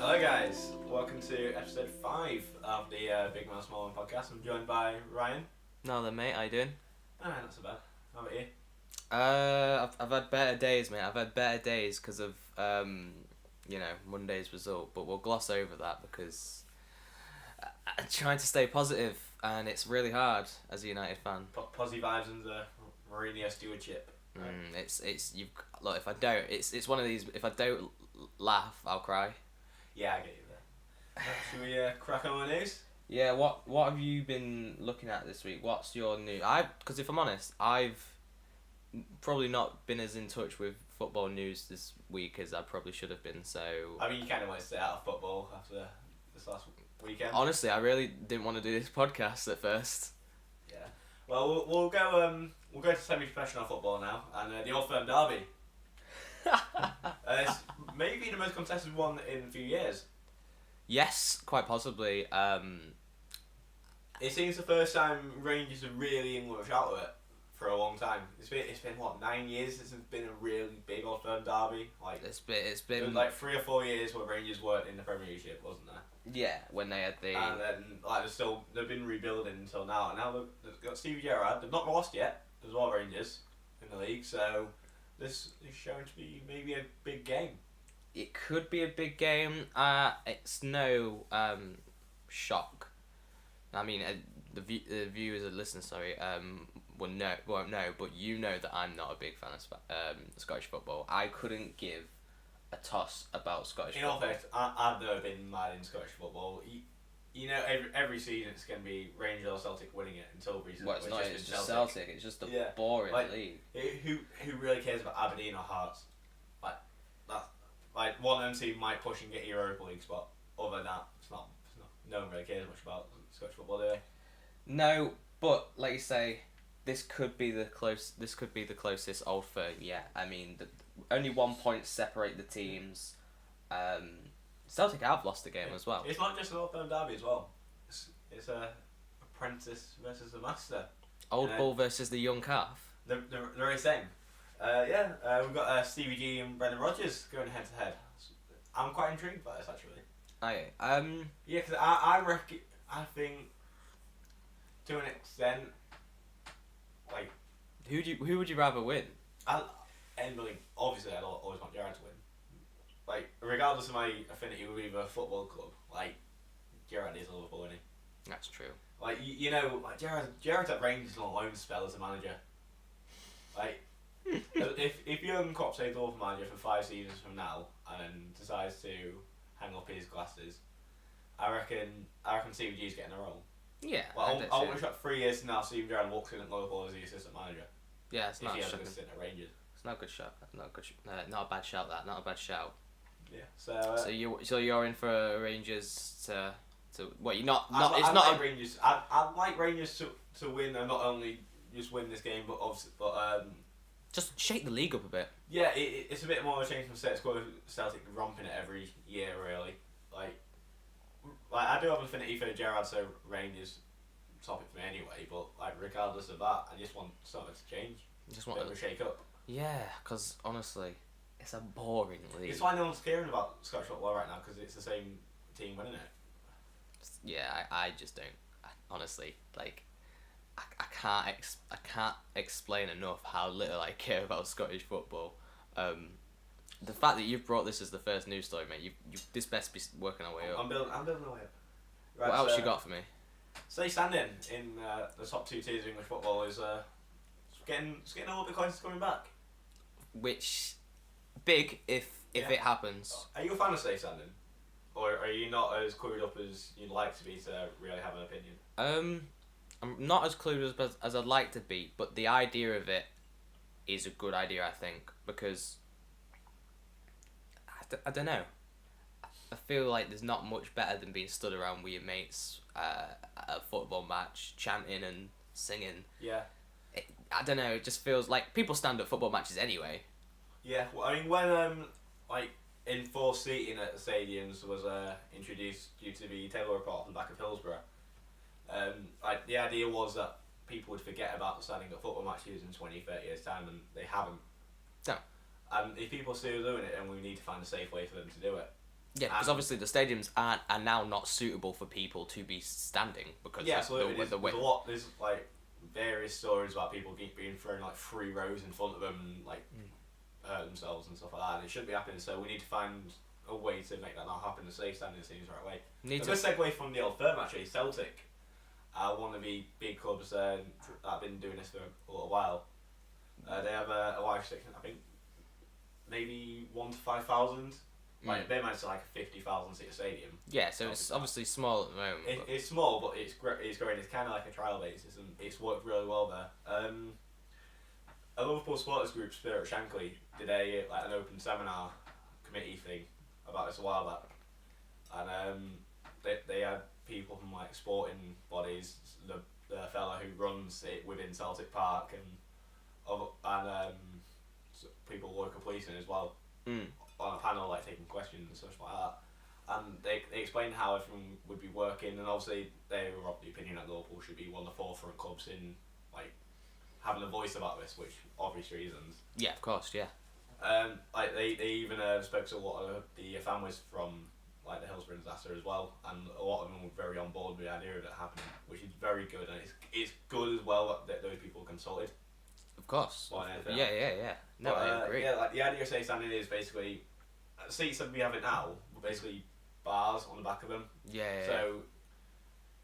Hello guys, welcome to episode 5 of the Big Man Small Man podcast. I'm joined by Ryan. No then, mate, how you doing? Not so bad. How about you? I've had better days, mate. I've had better days because of, Monday's result, but we'll gloss over that because I'm trying to stay positive, and it's really hard as a United fan. Posy vibes under Mourinho stewardship. Right? Look, if I don't, it's one of these, if I don't laugh, I'll cry. Yeah, I get you there. Should we crack on with the news? Yeah, what have you been looking at this week? What's your new... Because if I'm honest, I've probably not been as in touch with football news this week as I probably should have been, so... I mean, you kind of want to stay out of football after this last weekend. Honestly, I really didn't want to do this podcast at first. Yeah. Well, we'll go to semi-professional football now, and the Old Firm derby. It's maybe the most contested one in a few years. Yes, quite possibly. It seems the first time Rangers have really emerged out of it for a long time. It's been what, 9 years since it's been a really big Old Firm derby. Like it's there been was like 3 or 4 years where Rangers weren't in the Premiership, wasn't there? Yeah, when they had the... And then they've been rebuilding until now. And now they've got Stevie Gerrard. They've not lost yet as well, Rangers in the league. So this is showing to be maybe a big game. It could be a big game. It's no shock. I mean, the viewers and listeners, won't know, but you know that I'm not a big fan of Scottish football. I couldn't give a toss about Scottish football. In all fact, I've never been mad in Scottish football. You know, every season it's going to be Rangers or Celtic winning it until recently. Well, it's not. It's just Celtic. It's just a boring league. Who really cares about Aberdeen or Hearts? Like one of them team might push and get a Europa League spot. Other than that, it's not. No one really cares much about Scottish football, do they? No, but like you say, this could be the closest Old Firm yet. I mean, only 1 point separate the teams. Celtic have lost the game as well. It's not just an Old Firm derby as well. It's a apprentice versus the master. Old Bull versus the young calf. They're very same. We've got Stevie G and Brendan Rodgers going head to head. I'm quite intrigued by this actually. Yeah, because I think to an extent, like, who would you rather win? Obviously I'd always want Gerrard to win. Like, regardless of my affinity with either football club, like, Gerrard is a Liverpool, isn't he? That's true. Like, you know, like Gerrard's at Rangers on a loan spell as a manager. Like, if Jurgen Klopp stays Liverpool manager for 5 seasons from now and then decides to hang up his glasses, I reckon Stevie G's getting a role. Yeah. Well, I'll wish up 3 years from now Steve Gerrard walks in at Liverpool as the assistant manager. Yeah, it's not. If he has a good stint at Rangers. It's not a good shot. Not a bad shout. Not a bad shout. Yeah. So you're in for Rangers to what? You're not. Rangers. I'd like Rangers to win, and not only just win this game, but obviously, just shake the league up a bit. Yeah, it's a bit more of a change from status quo. Celtic romping it every year, really. Like I do have an affinity for Gerrard, so Rangers topic for me anyway. But like, regardless of that, I just want something to change. Just want a shake up. Yeah, because honestly, it's a boring league. It's why no one's caring about Scottish football right now, because it's the same team winning it. Yeah, I just don't. Honestly, like, I can't explain enough how little I care about Scottish football. The fact that you've brought this as the first news story, mate, you this best be working our way up. I'm building my way up. Right, what else you got for me? Stay standing in the top 2 tiers of English football is getting a little bit closer to coming back. Which big if it happens. Are you a fan of stay standing, or are you not as clued up as you'd like to be to really have an opinion? I'm not as clued up as I'd like to be, but the idea of it is a good idea, I think, because I don't know. I feel like there's not much better than being stood around with your mates at a football match, chanting and singing. Yeah. I don't know. It just feels like people stand at football matches anyway. Yeah. Well, I mean, when enforced seating at the stadiums was introduced due to the Taylor report on the back of Hillsborough, the idea was that people would forget about standing at football matches in 20, 30 years' time, and they haven't. No. And if people still doing it, then we need to find a safe way for them to do it. Yeah, because obviously the stadiums are now not suitable for people to be standing because the way. There's like various stories about people being thrown like 3 rows in front of them and like hurt themselves and stuff like that. And it shouldn't be happening. So we need to find a way to make that not happen. The safe standing seems the right way. A good segue from the old firm actually. Celtic, one of the big clubs that have been doing this for a little while. They have a live restriction. I think maybe 1 to 5,000. Like they managed to like a 50,000 seat stadium. Yeah, so it's obviously small at the moment. It's small, but it's growing. It's kind of like a trial basis, and it's worked really well there. A Liverpool supporters group, Spirit Shankly, did an open seminar committee thing about this a while back, and they had people from like sporting bodies, the fella who runs it within Celtic Park, and people local policing as well. On a panel, like taking questions and stuff like that, and they explained how everything would be working, and obviously they were of the opinion that Liverpool should be one of the forefront clubs in like having a voice about this, which obvious reasons. Yeah, of course, yeah. Like they even spoke to a lot of the families from like the Hillsborough disaster as well, and a lot of them were very on board with the idea of it happening, which is very good, and it's good as well that those people were consulted. Of course. Yeah. No, but, I agree. Yeah, like the idea of safe standing is basically seats that we have it now were basically bars on the back of them. Yeah. So,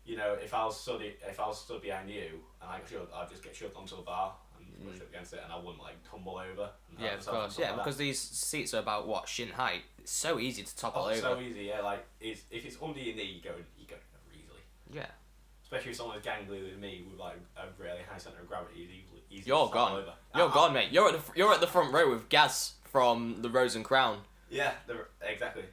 you know, if I was stood behind you and I'd just get shoved onto a bar and pushed up against it, and I wouldn't like tumble over. Yeah, of course. Yeah, because these seats are about what, shin height. It's so easy to topple over. So easy, yeah. Like if it's under your knee, you go over easily. Yeah. Especially if someone's gangly with me with like a really high centre of gravity, is easy. You're gone. Over. You're gone, mate. You're at the front row with Gaz from the Rose and Crown. Yeah, exactly.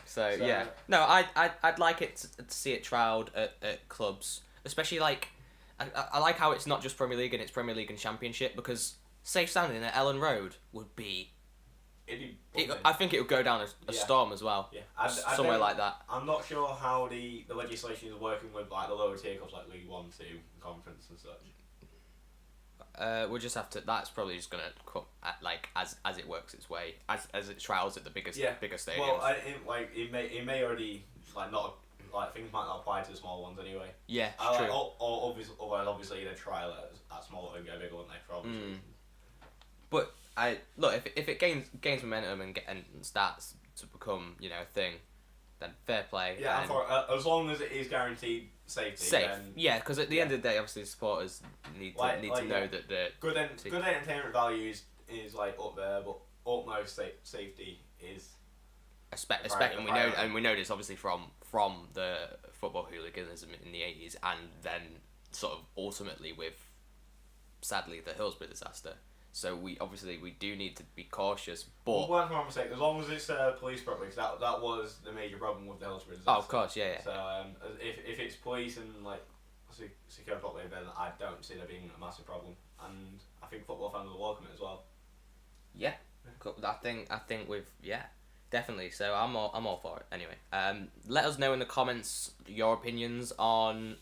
So yeah, no, I'd like it to see it trialled at clubs, especially like I like how it's not just Premier League and it's Premier League and Championship, because safe standing at Ellen Road would be. I think it would go down a storm as well. Yeah, somewhere like that. I'm not sure how the legislation is working with like the lower tier clubs like League 1, 2, Conference and such. We'll just have to. That's probably just gonna come like as it works its way, as it trials at the bigger stadiums. Well, it may already like not like things might not apply to the small ones anyway. Yeah, true. Or obviously they trial it at smaller and go bigger, wouldn't they? For obvious reasons. But if it gains momentum and starts to become a thing, then fair play. Yeah, as long as it is guaranteed safety. Then, yeah, because at the end of the day, obviously, supporters need to know that the good entertainment value is like up there, but utmost safety is. And we know this obviously from the football hooliganism in the 80s, and then sort of ultimately with, sadly, the Hillsborough disaster. So we do need to be cautious, but one more mistake. As long as it's police property, because that was the major problem with the Hillsborough disaster. Oh, of course, yeah. So if it's police and like secure properly, then I don't see there being a massive problem, and I think football fans will welcome it as well. Yeah, I think definitely. So I'm all for it. Anyway, let us know in the comments your opinions on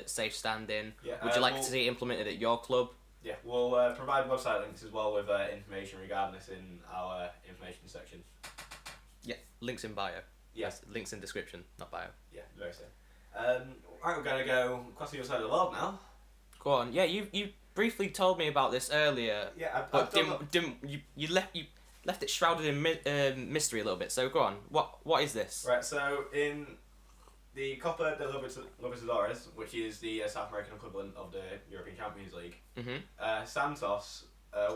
safe standing. Yeah, would you like to see it implemented at your club? Yeah, we'll provide website links as well with information regarding this in our information section. Yeah, links in bio. Yes, links in description, not bio. Yeah, very soon. Right, we're gonna go across the other side of the world now. Go on. Yeah, you briefly told me about this earlier. Yeah, but you left it shrouded in mystery a little bit. So go on. What is this? Right. So in the Copa de Libertadores, which is the South American equivalent of the European Champions League, Santos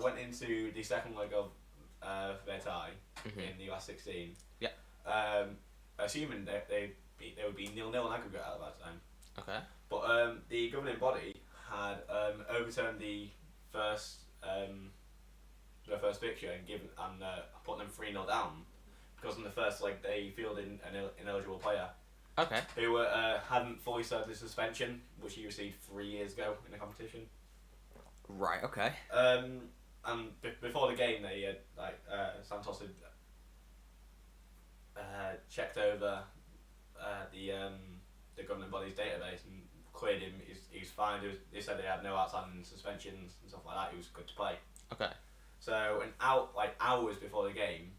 went into the second leg of their tie in the last 16. Yeah. Assuming they would be 0-0 in aggregate at that time. Okay. But the governing body had overturned the first fixture and put them 3-0 down because in the first leg they fielded an ineligible player. Okay. Who hadn't fully served his suspension, which he received 3 years ago in the competition. Right. Okay. And before the game, they Santos had checked over the governing body's database and cleared him. He's fine. They said they had no outstanding suspensions and stuff like that. He was good to play. Okay. So hours before the game,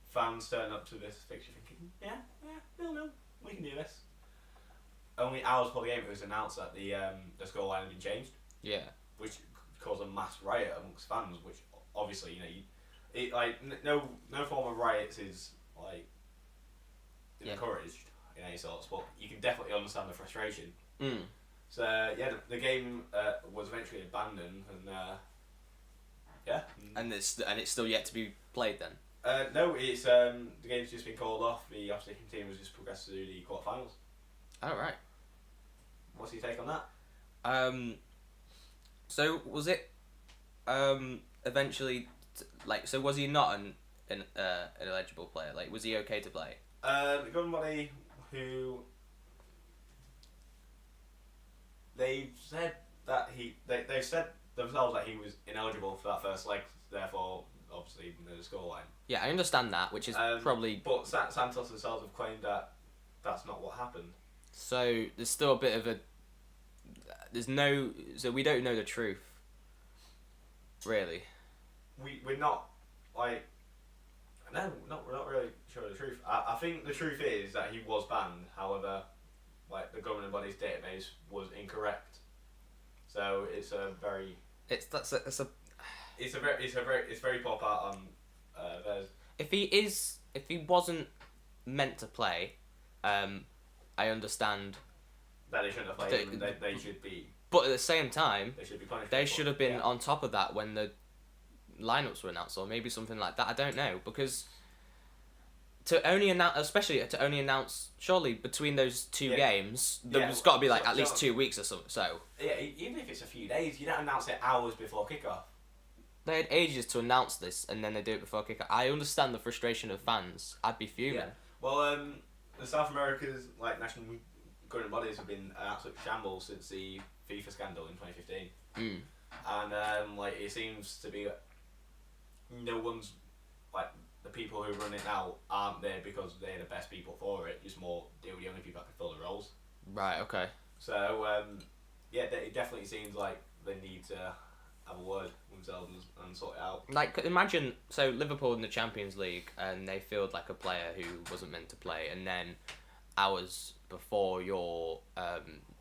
fans turned up to this fixture thinking, yeah, 0-0. We can do this. Only hours before the game, it was announced that the scoreline had been changed. Yeah. Which caused a mass riot amongst fans. Which obviously, no form of riots is like encouraged in any sorts, but you can definitely understand the frustration. Mm. So the game was eventually abandoned, and And it's still yet to be played then. No, it's the game's just been called off. The opposition team has just progressed to the quarterfinals. Oh right. What's your take on that? So was it eventually so was he not an eligible player? Like, was he okay to play? The governing body who they've said that they've said themselves that he was ineligible for that first leg, therefore obviously the scoreline. Yeah, I understand that, which is probably. But Santos themselves have claimed that that's not what happened. So there's still a bit of a. So we don't know the truth. Really. We're not like. No, we're not really sure of the truth. I think the truth is that he was banned. However, like the governing body's database was incorrect. So it's a very. It's very poor part on theirs. If he wasn't meant to play, I understand. That they shouldn't have played him. They should be. But at the same time, they should be punished. They should have been on top of that when the lineups were announced, or maybe something like that. I don't know, because to only announce, surely between those two games, there's got to be at least 2 weeks or something. So yeah, even if it's a few days, you don't announce it hours before kickoff. They had ages to announce this, and then they do it before kickoff. I understand the frustration of fans. I'd be fuming. Yeah. Well, the South America's national governing bodies have been an absolute shambles since the FIFA scandal in 2015. And it seems to be no one's the people who run it now aren't there because they're the best people for it. Just more they're the only people that can fill the roles. Right. Okay. So it definitely seems like they need to have a word with themselves and sort it out. Imagine Liverpool in the Champions League, and they fielded a player who wasn't meant to play, and then hours before your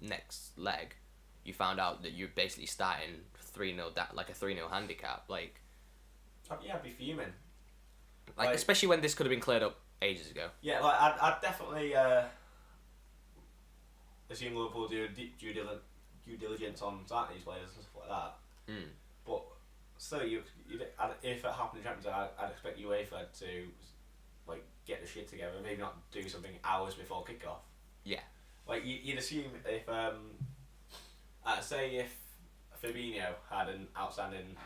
next leg, you found out that you're basically starting 3-0 a 3-0 handicap. I'd be fuming. Especially when this could have been cleared up ages ago. Yeah, I'd definitely assume Liverpool do due diligence on starting these players and stuff like that. But still, if it happened in Champions League, I'd expect UEFA to get the shit together, maybe not do something hours before kickoff. Yeah. You'd assume if say if Fabinho had an outstanding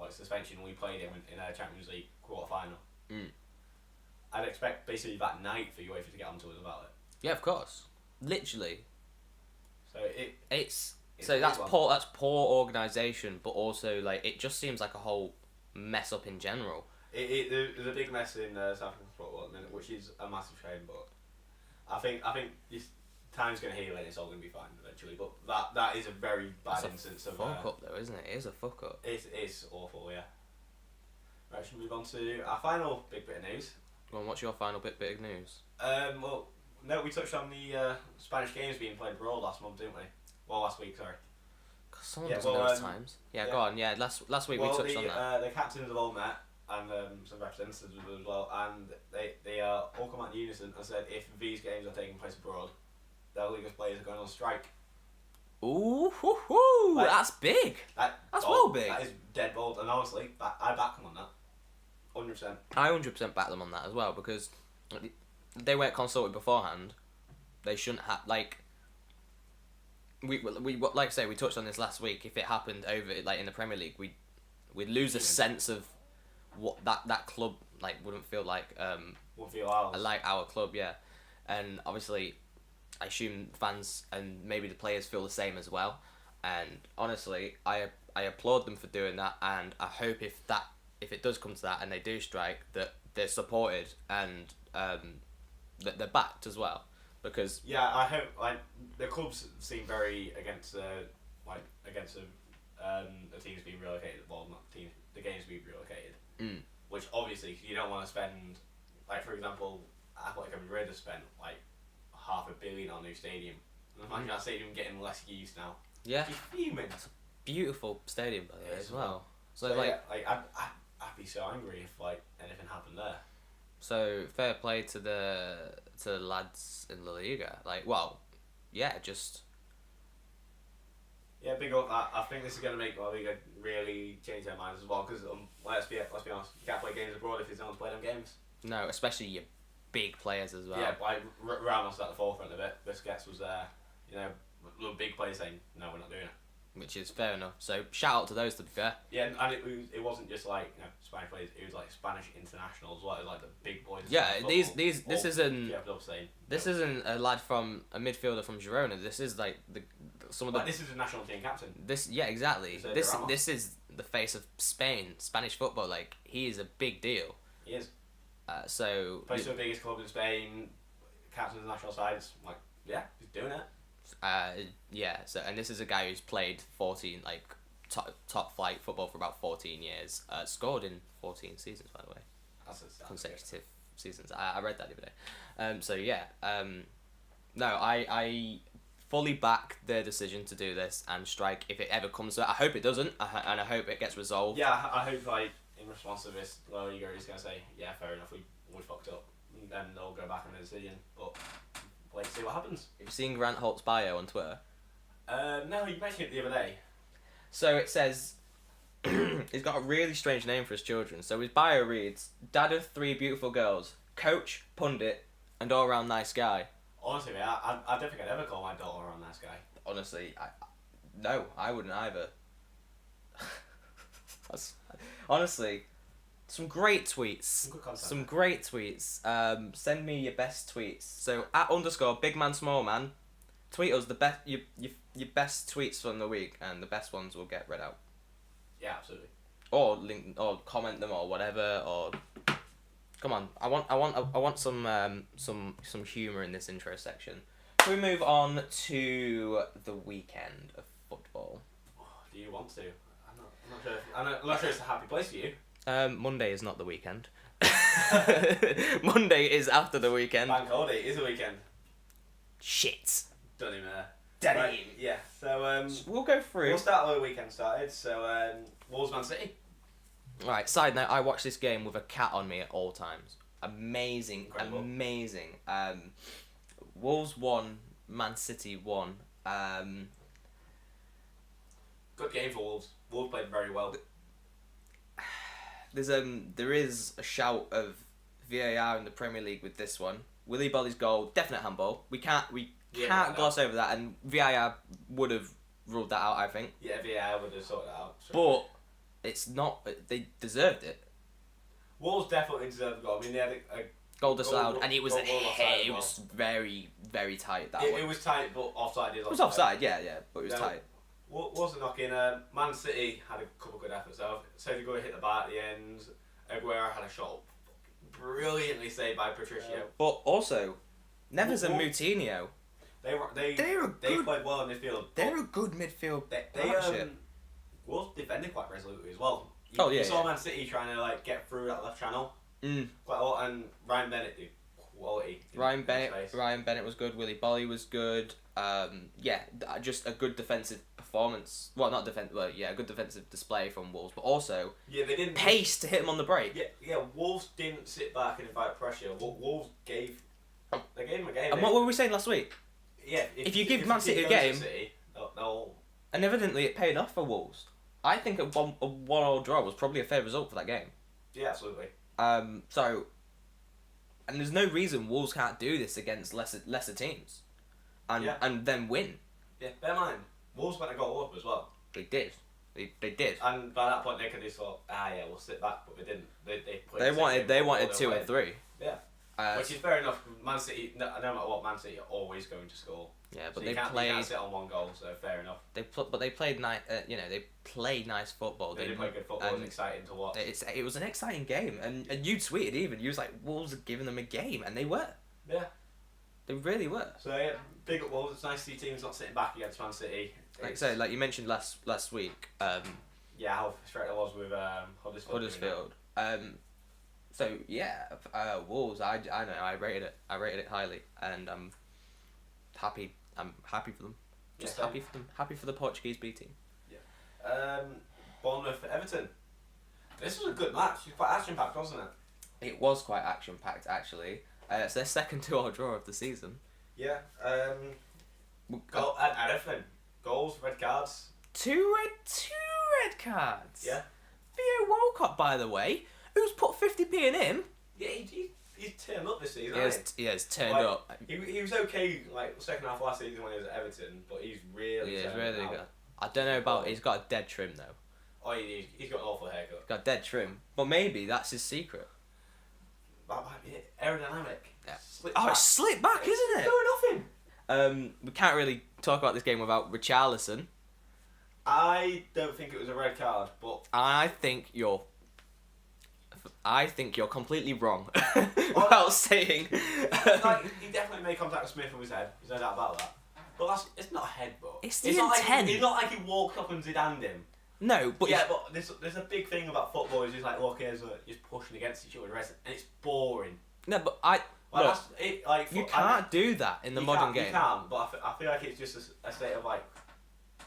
suspension, we played him in a Champions League quarter final. I'd expect basically that night for UEFA to get onto us about it. Yeah, of course. Literally. So that's poor. That's poor organisation, but also it just seems like a whole mess up in general. There's a big mess in South African football at the minute, which is a massive shame. But I think this time's going to heal and it's all going to be fine eventually. But that is a very bad instance of fuck up though, isn't it? It is a fuck up. It's awful, yeah. Right, should we move on to our final big bit of news? Well, what's your final bit of news? We touched on the Spanish games being played abroad last month, didn't we? Well, last week, sorry. Someone doesn't know those times. Yeah, go on. Yeah, last week we touched on that. The captains have all met, and some representatives as well, and they all come out in unison and said if these games are taking place abroad, their Liga players are going on strike. Ooh, hoo, hoo. That's big. That's well big. That is dead bold, and honestly, I back them on that. 100%. I 100% back them on that as well, because they weren't consulted beforehand. They shouldn't have we like I say, we touched on this last week. If it happened over in the Premier League, we'd lose a sense of what that club wouldn't feel like. Wouldn't feel ours. Like our club, yeah. And obviously, I assume fans and maybe the players feel the same as well. And honestly, I applaud them for doing that, and I hope if it does come to that and they do strike, that they're supported and that they're backed as well. Because I hope the clubs seem very against the teams being relocated. Well, not teams, the games being relocated. Which obviously you don't want to spend for example, Athletic Madrid have spent like $500 million on a new stadium. And imagine that stadium getting less use now. Yeah. You're fuming. Beautiful stadium by the way as well. So I'd be so angry if like anything happened there. So fair play to the lads in La Liga. Like, well, yeah, just. Yeah, big up that. I think this is going to make La Liga really change their minds as well. Because let's be honest, you can't play games abroad if you don't play them games. No, especially your big players as well. Yeah, like Ramos at the forefront of it. Busquets was there. You know, the big players saying, "No, we're not doing it." Which is fair enough. So shout out to those, to be fair. Yeah, and it wasn't just like Spanish players. It was like Spanish internationals as well. It was like the big boys. Yeah, this isn't. Yeah, this isn't a lad from a midfielder from Girona. This is like some of the. This is a national team captain. Exactly. This is the face of Spain, Spanish football. Like, he is a big deal. He is. So. Plays for the biggest club in Spain. Captains the national sides. Like, yeah, he's doing it. Yeah. So, and this is a guy who's played 14 like top flight football for about 14 years. Scored in 14 seasons, by the way. That's consecutive seasons. I read that the other day. So yeah. No, I fully back their decision to do this and strike if it ever comes to it. I hope it doesn't, and I hope it gets resolved. Yeah, I hope like in response to this, La Liga is going to say, yeah, fair enough, we fucked up, and then they'll go back on the decision. But wait, see what happens. Have you seen Grant Holt's bio on Twitter? No, you mentioned it the other day. So it says he's got a really strange name for his children. So his bio reads: "Dad of 3 beautiful girls, coach, pundit, and all round nice guy." Honestly, mate, I don't think I'd ever call my daughter a nice guy. Honestly, no, I wouldn't either. Honestly, some great tweets. Some great tweets. Send me your best tweets. So @_bigman_smallman, tweet us the best your best tweets from the week, and the best ones will get read out. Yeah, absolutely. Or link or comment them or whatever. Or come on, I want some humour in this intro section. Can we move on to the weekend of football? Do you want to? I'm not sure it's a happy place for you. Monday is not the weekend. Monday is after the weekend. Bank holiday is a weekend. Shit. Don't even know. Right, yeah, so we'll go through. We'll start where the weekend started. So Wolves Man City. Right, side note, I watched this game with a cat on me at all times. Amazing. Incredible. Amazing. Wolves won, Man City won. Good game for Wolves. Wolves played very well. There is a shout of VAR in the Premier League with this one. Willy Bolly's goal, definite handball. We can't gloss over that, and VAR would have ruled that out, I think. Yeah, VAR would have sorted it out. But it's not. They deserved it. Wolves definitely deserved the goal. I mean, they had a goal disallowed, and it was it was very, very tight. It was tight, but offside is offside. It was offside, yeah, but it was tight. Wasn't knocking. Man City had a couple good efforts though. Sergio Aguero hit the bar at the end. Aguero had a shot brilliantly saved by Patricio. But also, Neves and Moutinho. They played well in midfield. They're a good midfield. Wolves defended quite resolutely as well. You saw Man City trying to like get through that left channel. Quite a lot, and Ryan Bennett did quality. Ryan Bennett was good. Willy Bolly was good. Just a good defensive performance. Well, not defense. Well, yeah, a good defensive display from Wolves, but also they didn't pace to hit him on the break. Yeah. Wolves didn't sit back and invite pressure. Wolves gave him a game. And what were we saying last week? Yeah, if you give Man City a game, and evidently it paid off for Wolves. I think a 1-1 draw was probably a fair result for that game. Yeah, absolutely. So, and there's no reason Wolves can't do this against lesser teams, and then win. Yeah, bear in mind, Wolves went a goal up as well. They did. They did. And by that point, they could have thought, we'll sit back, but they didn't. They wanted 2 and 3. Yeah. Which is fair enough. Man City, no matter what, Man City are always going to score. Yeah, but so you can't sit on one goal, so fair enough. They played nice. They played nice football. They did play good football. It was exciting to watch. It was an exciting game, and you tweeted even. You was like, Wolves are giving them a game, and they were. Yeah. They really were. So yeah, big up Wolves. It's nice to see teams not sitting back against Man City. Like I say, like you mentioned last week. How frustrated I was with Huddersfield. So yeah, Wolves. I know. I rated it. I rated it highly, and I'm happy. I'm happy for them. Just happy for them. Happy for the Portuguese B team. Yeah. Bournemouth Everton. This was a good match. It was quite action packed, wasn't it? It was quite action packed actually. It's their second 2-2 draw of the season. Yeah. Goal and everything. Goals, red cards. Two red cards. Yeah. Theo Walcott, by the way, who's put 50p in him. Yeah, he's turned up this season. Hasn't He has turned like, up. He was okay like second half last season when he was at Everton, but he's really good. I don't know about. He's got a dead trim though. Oh, he's got an awful haircut. Got dead trim, but maybe that's his secret. That might be it. Aerodynamic. Yeah. Back. It's slick back, isn't it? Doing nothing. We can't really talk about this game without Richarlison. I don't think it was a red card, but I think you're completely wrong. Without saying. Like, he definitely made contact with Smith with his head. There's no doubt about that. But it's not a headbutt. It's the not intent. It's not like he walked up and Zidaned him. No, but yeah, but there's a big thing about football. Is just like, look, here's just pushing against each other, and it's boring. No, but That's it. Like you can't do that in the modern game. You can't, but I feel like it's just a state of like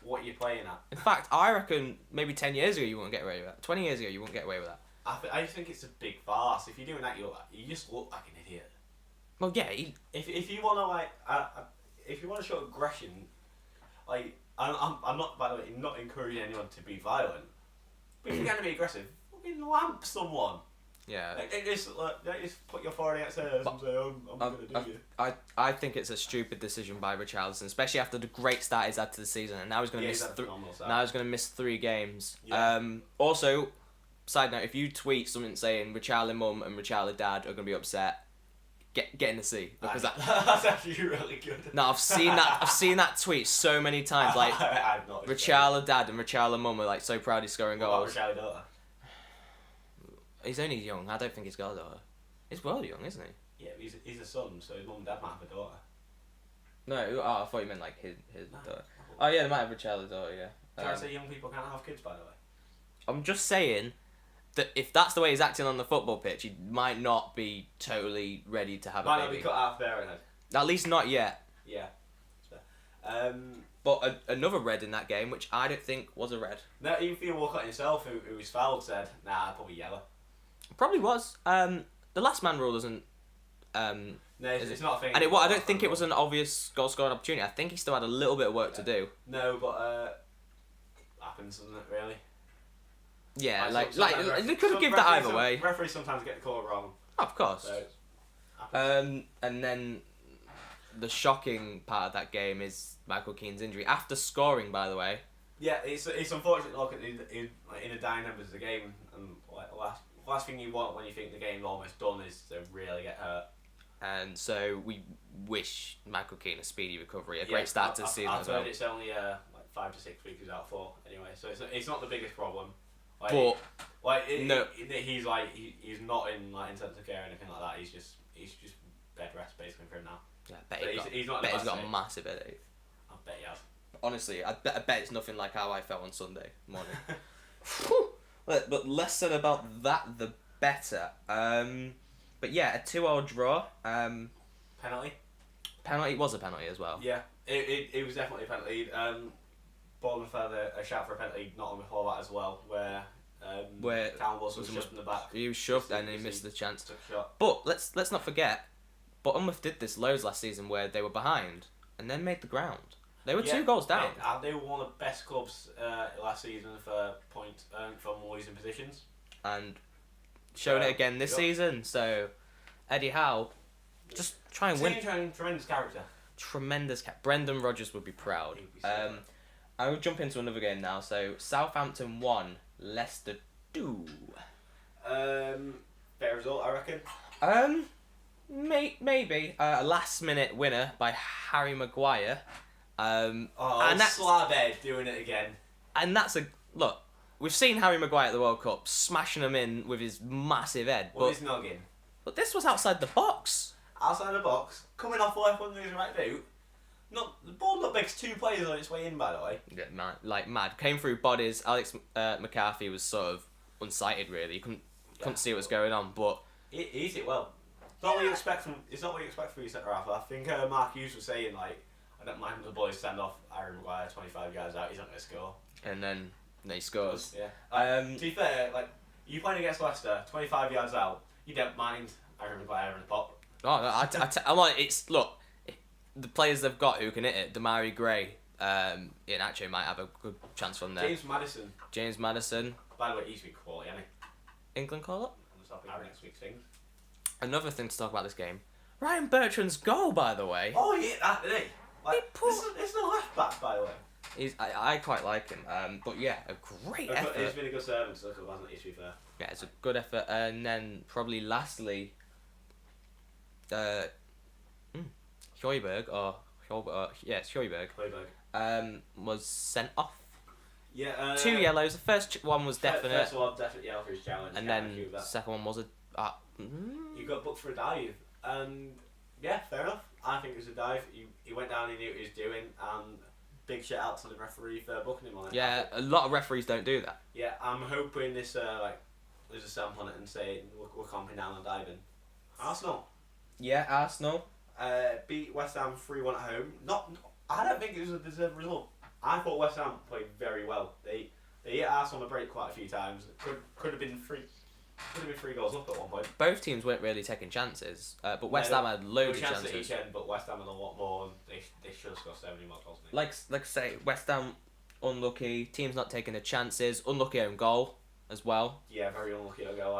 what you're playing at. In fact, I reckon maybe 10 years ago you wouldn't get away with that. 20 years ago you wouldn't get away with that. I just think it's a big farce. If you're doing that, you just look like an idiot. Well, yeah. If you want to if you want to show aggression, like I'm not, by the way, not encouraging anyone to be violent. But if you're going to be aggressive, fucking lamp someone. Yeah. Don't just put your forehead against hers and say, I'm going to do you. I think it's a stupid decision by Richarlison, especially after the great start he's had to the season, and now he's going to miss 3 games. Yeah. Also, side note, if you tweet something saying Richarlison mum and Richarlison dad are going to be upset, get in the sea, because that's actually really good. No, I've seen that tweet so many times. Like Richarlison dad and Richarlison mum are like so proud he's scoring goals. Richarlison daughter? He's only young. I don't think he's got a daughter. He's well young, isn't he? Yeah, he's a son, so his mum and dad might have a daughter. No, I thought you meant like his daughter. Oh yeah, they might have Richarlison's daughter. Yeah. Trying to say young people can't have kids, by the way. I'm just saying that if that's the way he's acting on the football pitch, he might not be totally ready to have a baby. Might not be cut half there, innit? At least not yet. Yeah. But another red in that game, which I don't think was a red. No, even Theo Walcott himself, who was fouled, said, "Nah, probably yellow." Probably was. The last man rule doesn't. No, it's not a thing. And I don't think it was an obvious goal scoring opportunity. I think he still had a little bit of work to do. No, but happens, doesn't it? Really. Yeah, they could have given that either way. Referees sometimes get the call wrong. Oh, of course. So and then the shocking part of that game is Michael Keane's injury after scoring, by the way. Yeah, it's unfortunate. Look, in a dying numbers of the game, and last thing you want when you think the game's almost done is to really get hurt. And so we wish Michael Keane a speedy recovery, a great start to the season as well. I've heard it's only 5 to 6 weeks he's out for anyway, so it's not the biggest problem. He's not in intensive care or anything like that. He's just bed rest basically for him now. Yeah, he's got a massive headache. I bet he has. Honestly, I bet it's nothing like how I felt on Sunday morning. But less said about that, the better. But yeah, a 2-2 draw. Penalty. Penalty was a penalty as well. Yeah, it was definitely a penalty. Bournemouth had a shout for a penalty not long before that as well, where Callum Wilson was shoved in the back. He was shoved and he missed the chance. Took a shot. But let's not forget, Bournemouth did this loads last season where they were behind and then made the ground. They were 2 goals down. They were one of the best clubs last season for points earned from losing positions. And showed it again this season. So Eddie Howe, just try and win. Tremendous character. Brendan Rodgers would be proud. I will jump into another game now. So Southampton 1, Leicester 2. Better result, I reckon. Maybe a last minute winner by Harry Maguire. And that's Slabhead doing it again. And that's look. We've seen Harry Maguire at the World Cup smashing them in with his massive head. With his noggin. But this was outside the box. Outside the box, coming off the left one with his right boot. The ball looked like 2 players on its way in, by the way. Yeah, mad. Came through bodies. Alex McCarthy was sort of unsighted, really. Couldn't see what was going on. But Eat it well. It's not what you expect from. It's not what you expect from your centre half. I think Mark Hughes was saying like, I don't mind the boys send off Harry Maguire 25 yards out. He's not going to score. And then he scores. Yeah. To be fair, like you playing against Leicester, 25 yards out, you don't mind Harry Maguire in the pop. Oh, no, I'm like, the players they've got who can hit it. Damari Gray, Iheanacho might have a good chance from there. James Maddison. By the way, he's been quality, hasn't he? England call up. On the topic of next week's things. Another thing to talk about this game. Ryan Bertrand's goal, by the way. Oh, he hit that, didn't he? Like, it's the left back, by the way. I quite like him. But yeah, a great effort. He's been a good servant to look at, hasn't he, to be fair? Yeah, it's a good effort. And then probably lastly, Højbjerg it's Højbjerg. Was sent off. Yeah. 2 yellows. The first one was definite. First one definite yellow for his challenge. And then the second one was a. You got booked for a dive, and yeah, fair enough. I think it was a dive. He went down, he knew what he was doing, and big shout out to the referee for booking him on it. Yeah, a lot of referees don't do that. Yeah, I'm hoping this there's a stamp on it and saying we're comping down on diving. Arsenal. Yeah, Arsenal. Beat West Ham 3-1 at home. I don't think it was a deserved result. I thought West Ham played very well. They hit Arsenal on the break quite a few times. Could have been 3 goals up at one point. Both teams weren't really taking chances, but West Ham had loads of chances. At each end, but West Ham had a lot more. And they should have scored 70 more goals. Like I say, West Ham unlucky. Teams not taking the chances. Unlucky own goal as well. Yeah, very unlucky own goal.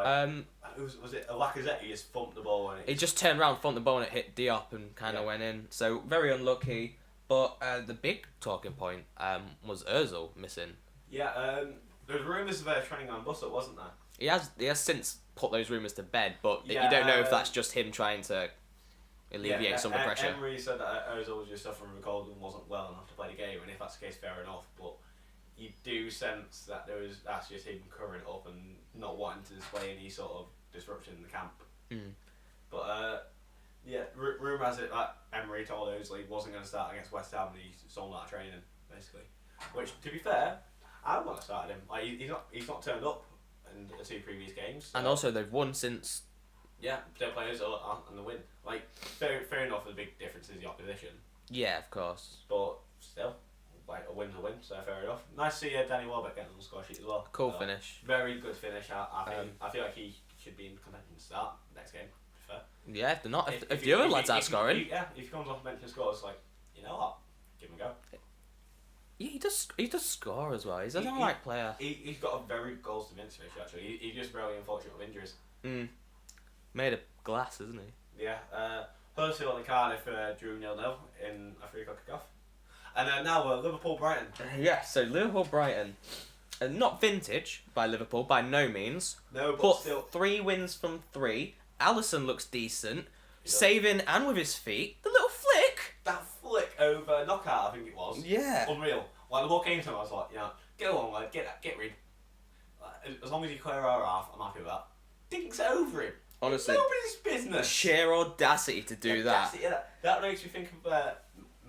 Was it a Lacazette? He just thumped the ball and he just turned around, thumped the ball and it hit Diop and kind of went in. So very unlucky. But the big talking point was Ozil missing. Yeah, there was rumours of training on Bussett, wasn't there? He has since put those rumours to bed, but you don't know if that's just him trying to alleviate some of the pressure. Emery said that Ozil was just suffering from a cold and wasn't well enough to play the game, and if that's the case, fair enough. But you do sense that that's just him covering it up and not wanting to display any sort of disruption in the camp. Mm. But rumour has it that Emery told Ozil he wasn't going to start against West Ham and he's sold out of training, basically. Which, to be fair, I would want to start him. Like, he's not turned up in the 2 previous games. So. And also they've won since. Yeah, don't play Ozil and the win. Like, fair enough. The big difference is the opposition. Yeah, of course. But still, like a win's a win, so fair enough. Nice to see Danny Welbeck getting on the score sheet as well. Cool finish. Very good finish. I feel like he should be in contention to start next game. Fair. Yeah, if they're not, if the other lads are scoring. If he comes off the bench and scores, like, you know what, give him a go. Yeah, he does score as well. He's an alright player. He's got a very good goals to mince ratio actually. He's just very unfortunate with injuries. Made of glass, isn't he? Yeah. Huddersfield and Cardiff drew 0-0 in a 3 o'clock kickoff. And now Liverpool-Brighton. Yeah, so Liverpool-Brighton. Not vintage by Liverpool, by no means. No, but still. 3 wins from 3. Alisson looks decent. Saving and with his feet. The little flick. That flick over knockout, I think it was. Yeah. Unreal. Like, the ball came to him, I was like, go on, like, get rid. Like, as long as you clear our half, I'm happy with that. Dinks over him. Honestly. Nobody's business. Sheer audacity to do that. That makes me think of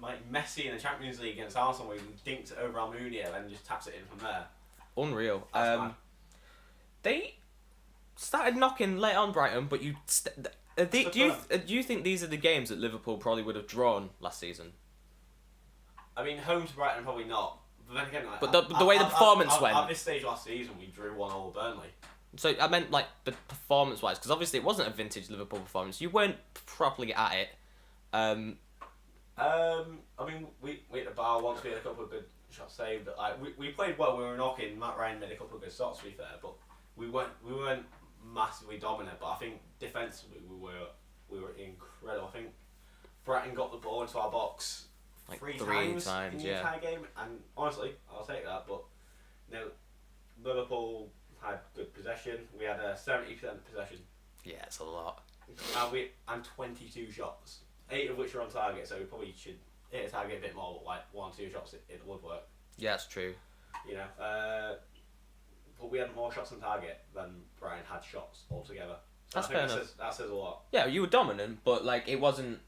like Messi in the Champions League against Arsenal where he dinks it over Almunia and just taps it in from there. Unreal. They started knocking late on Brighton, but do you think these are the games that Liverpool probably would have drawn last season? I mean, home to Brighton probably not. But then again, like, but the way the performance went. At this stage last season, we drew 1-0 with Burnley. So I meant like the performance-wise, because obviously it wasn't a vintage Liverpool performance. You weren't properly at it. I mean, we hit the bar once. We had a couple of good shots saved. But, like, we played well. We were knocking. Matt Ryan made a couple of good shots, to be fair. But we weren't massively dominant. But I think defensively we were incredible. I think Brighton got the ball into our box like three times in the entire game. And honestly, I'll take that. But Liverpool had good possession. We had a 70% possession. Yeah, it's a lot. And 22 shots. 8 of which are on target, so we probably should hit a target a bit more, but like 1 or 2 shots it would work. Yeah, that's true. But we had more shots on target than Brian had shots altogether. So That's fair enough. That says a lot. Yeah, you were dominant, but like it wasn't.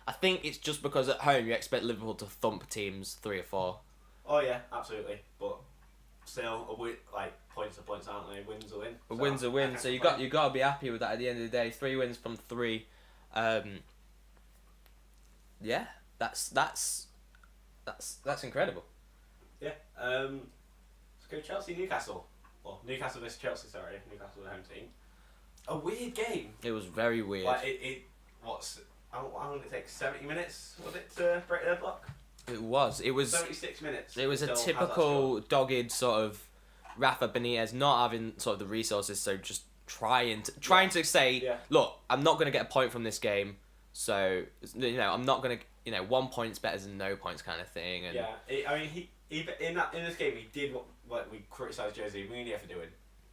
I think it's just because at home you expect Liverpool to thump teams 3 or 4. Oh yeah, absolutely. But still a win, like points are points, aren't they? Wins a win. A win's a win. So you got to be happy with that at the end of the day. 3 wins from 3. Yeah, that's incredible. Yeah. Let's go Chelsea Newcastle. Well, Newcastle versus Chelsea. Sorry, Newcastle the home team. A weird game. It was very weird. Like how long did it take? 70 minutes was it to break their block? It was 76 minutes. It was a typical dogged sort of Rafa Benitez not having sort of the resources, so just trying to say, look, I'm not going to get a point from this game, so I'm not going to 1 point's better than no points kind of thing. And I mean he in this game he did what we criticised Jose Mourinho for doing.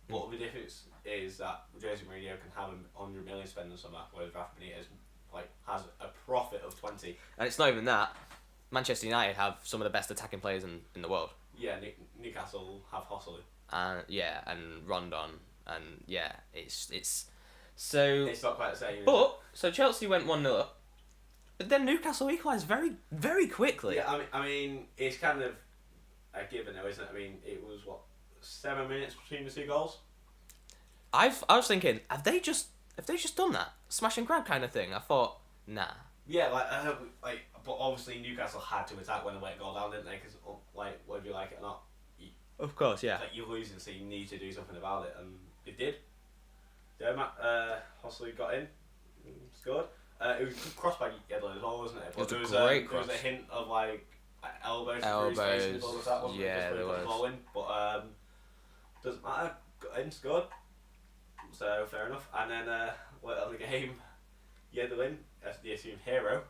But the difference is that Jose Mourinho can have 100 million spent on something, whereas Rafa Benitez has a profit of 20. And it's not even that. Manchester United have some of the best attacking players in the world. Yeah, Newcastle have Hosselu. And Rondon, and it's so. It's not quite the same. But so Chelsea went 1-0 up, but then Newcastle equalised very, very quickly. Yeah, I mean it's kind of a given though, isn't it? I mean it was 7 minutes between the 2 goals. I was thinking, have they just done that smash and grab kind of thing? I thought, nah. Yeah, but obviously Newcastle had to attack when they went goal down, didn't they? Because whether you like it or not, of course, yeah. You're losing, so you need to do something about it, and it did. Hosselu got in, scored. It was crossed by Yedlin as well, wasn't it? But it was a great cross. There was a hint of elbows. That yeah, there was. Ball in, but doesn't matter. Got in, scored. So fair enough. And then later on the game, Yedlin, as the assumed hero,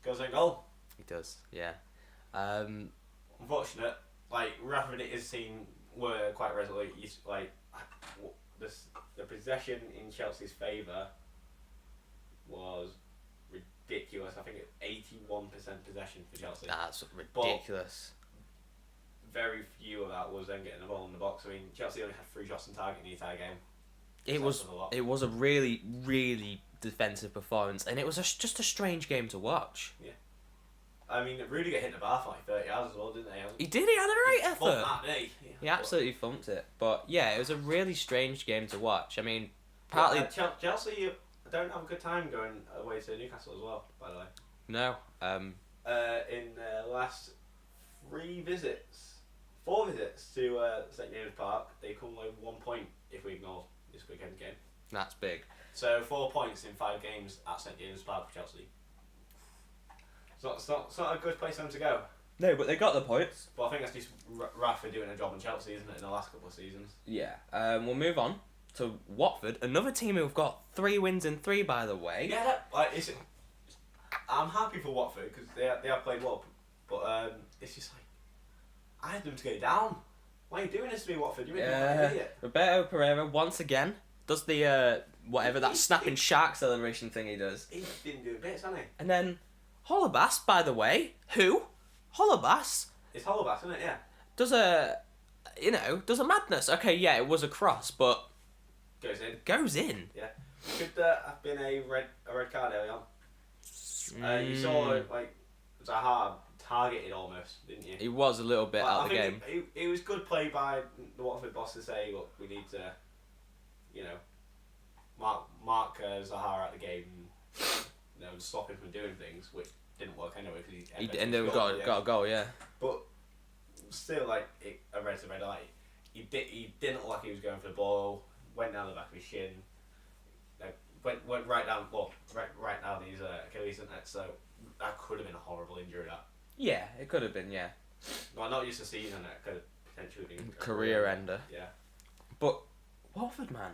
scores a goal. He does, yeah. Unfortunate. Rafa Benitez's team were quite resolute. The possession in Chelsea's favour was ridiculous. I think it's 81% possession for Chelsea. That's ridiculous. But very few of that was then getting the ball in the box. I mean, Chelsea only had 3 shots on target in the entire game. It was a really, really defensive performance, and it was just a strange game to watch. Yeah. I mean, Rudiger hit the bar for 30 yards as well, didn't they? He did. He had a great effort. He Yeah, absolutely thumped it. But yeah, it was a really strange game to watch. I mean, partly Chelsea don't have a good time going away to Newcastle as well. By the way. No. In the last 4 visits to St James Park, they come away with 1 point if we ignore this weekend game. That's big. So 4 points in 5 games at St James Park for Chelsea. It's not a good place for them to go. No, but they got the points. But I think that's just Rafa doing a job in Chelsea, isn't it, in the last couple of seasons? Yeah. We'll move on to Watford, another team who've got 3 wins in 3, by the way. Yeah, I'm happy for Watford because they have played well, but it's just I had them to go down. Why are you doing this to me, Watford? You're an idiot. Roberto Pereira once again does the that snapping shark celebration thing he does. He didn't do a bit, hasn't he? And then Holebas, by the way, Holebas? It's Holebas, isn't it? Yeah. Does a madness. Okay, yeah, it was a cross, but goes in. Yeah. Could have been a red card early on. You saw Zaha targeted almost, didn't you? He was a little bit out of the game. It was good play by the Watford boss to say, look, we need to, mark Zaha out of the game and stop him from doing things, which didn't work anyway because he ended up got a goal, yeah. But still, a red's a red light. He didn't look like he was going for the ball. Went down the back of his shin. Went right down his Achilles, isn't it? So that could have been a horrible injury. That. Yeah, it could have been. Yeah. Well, not used to seeing it. Could have potentially been a career ender. Yeah. But Watford, man,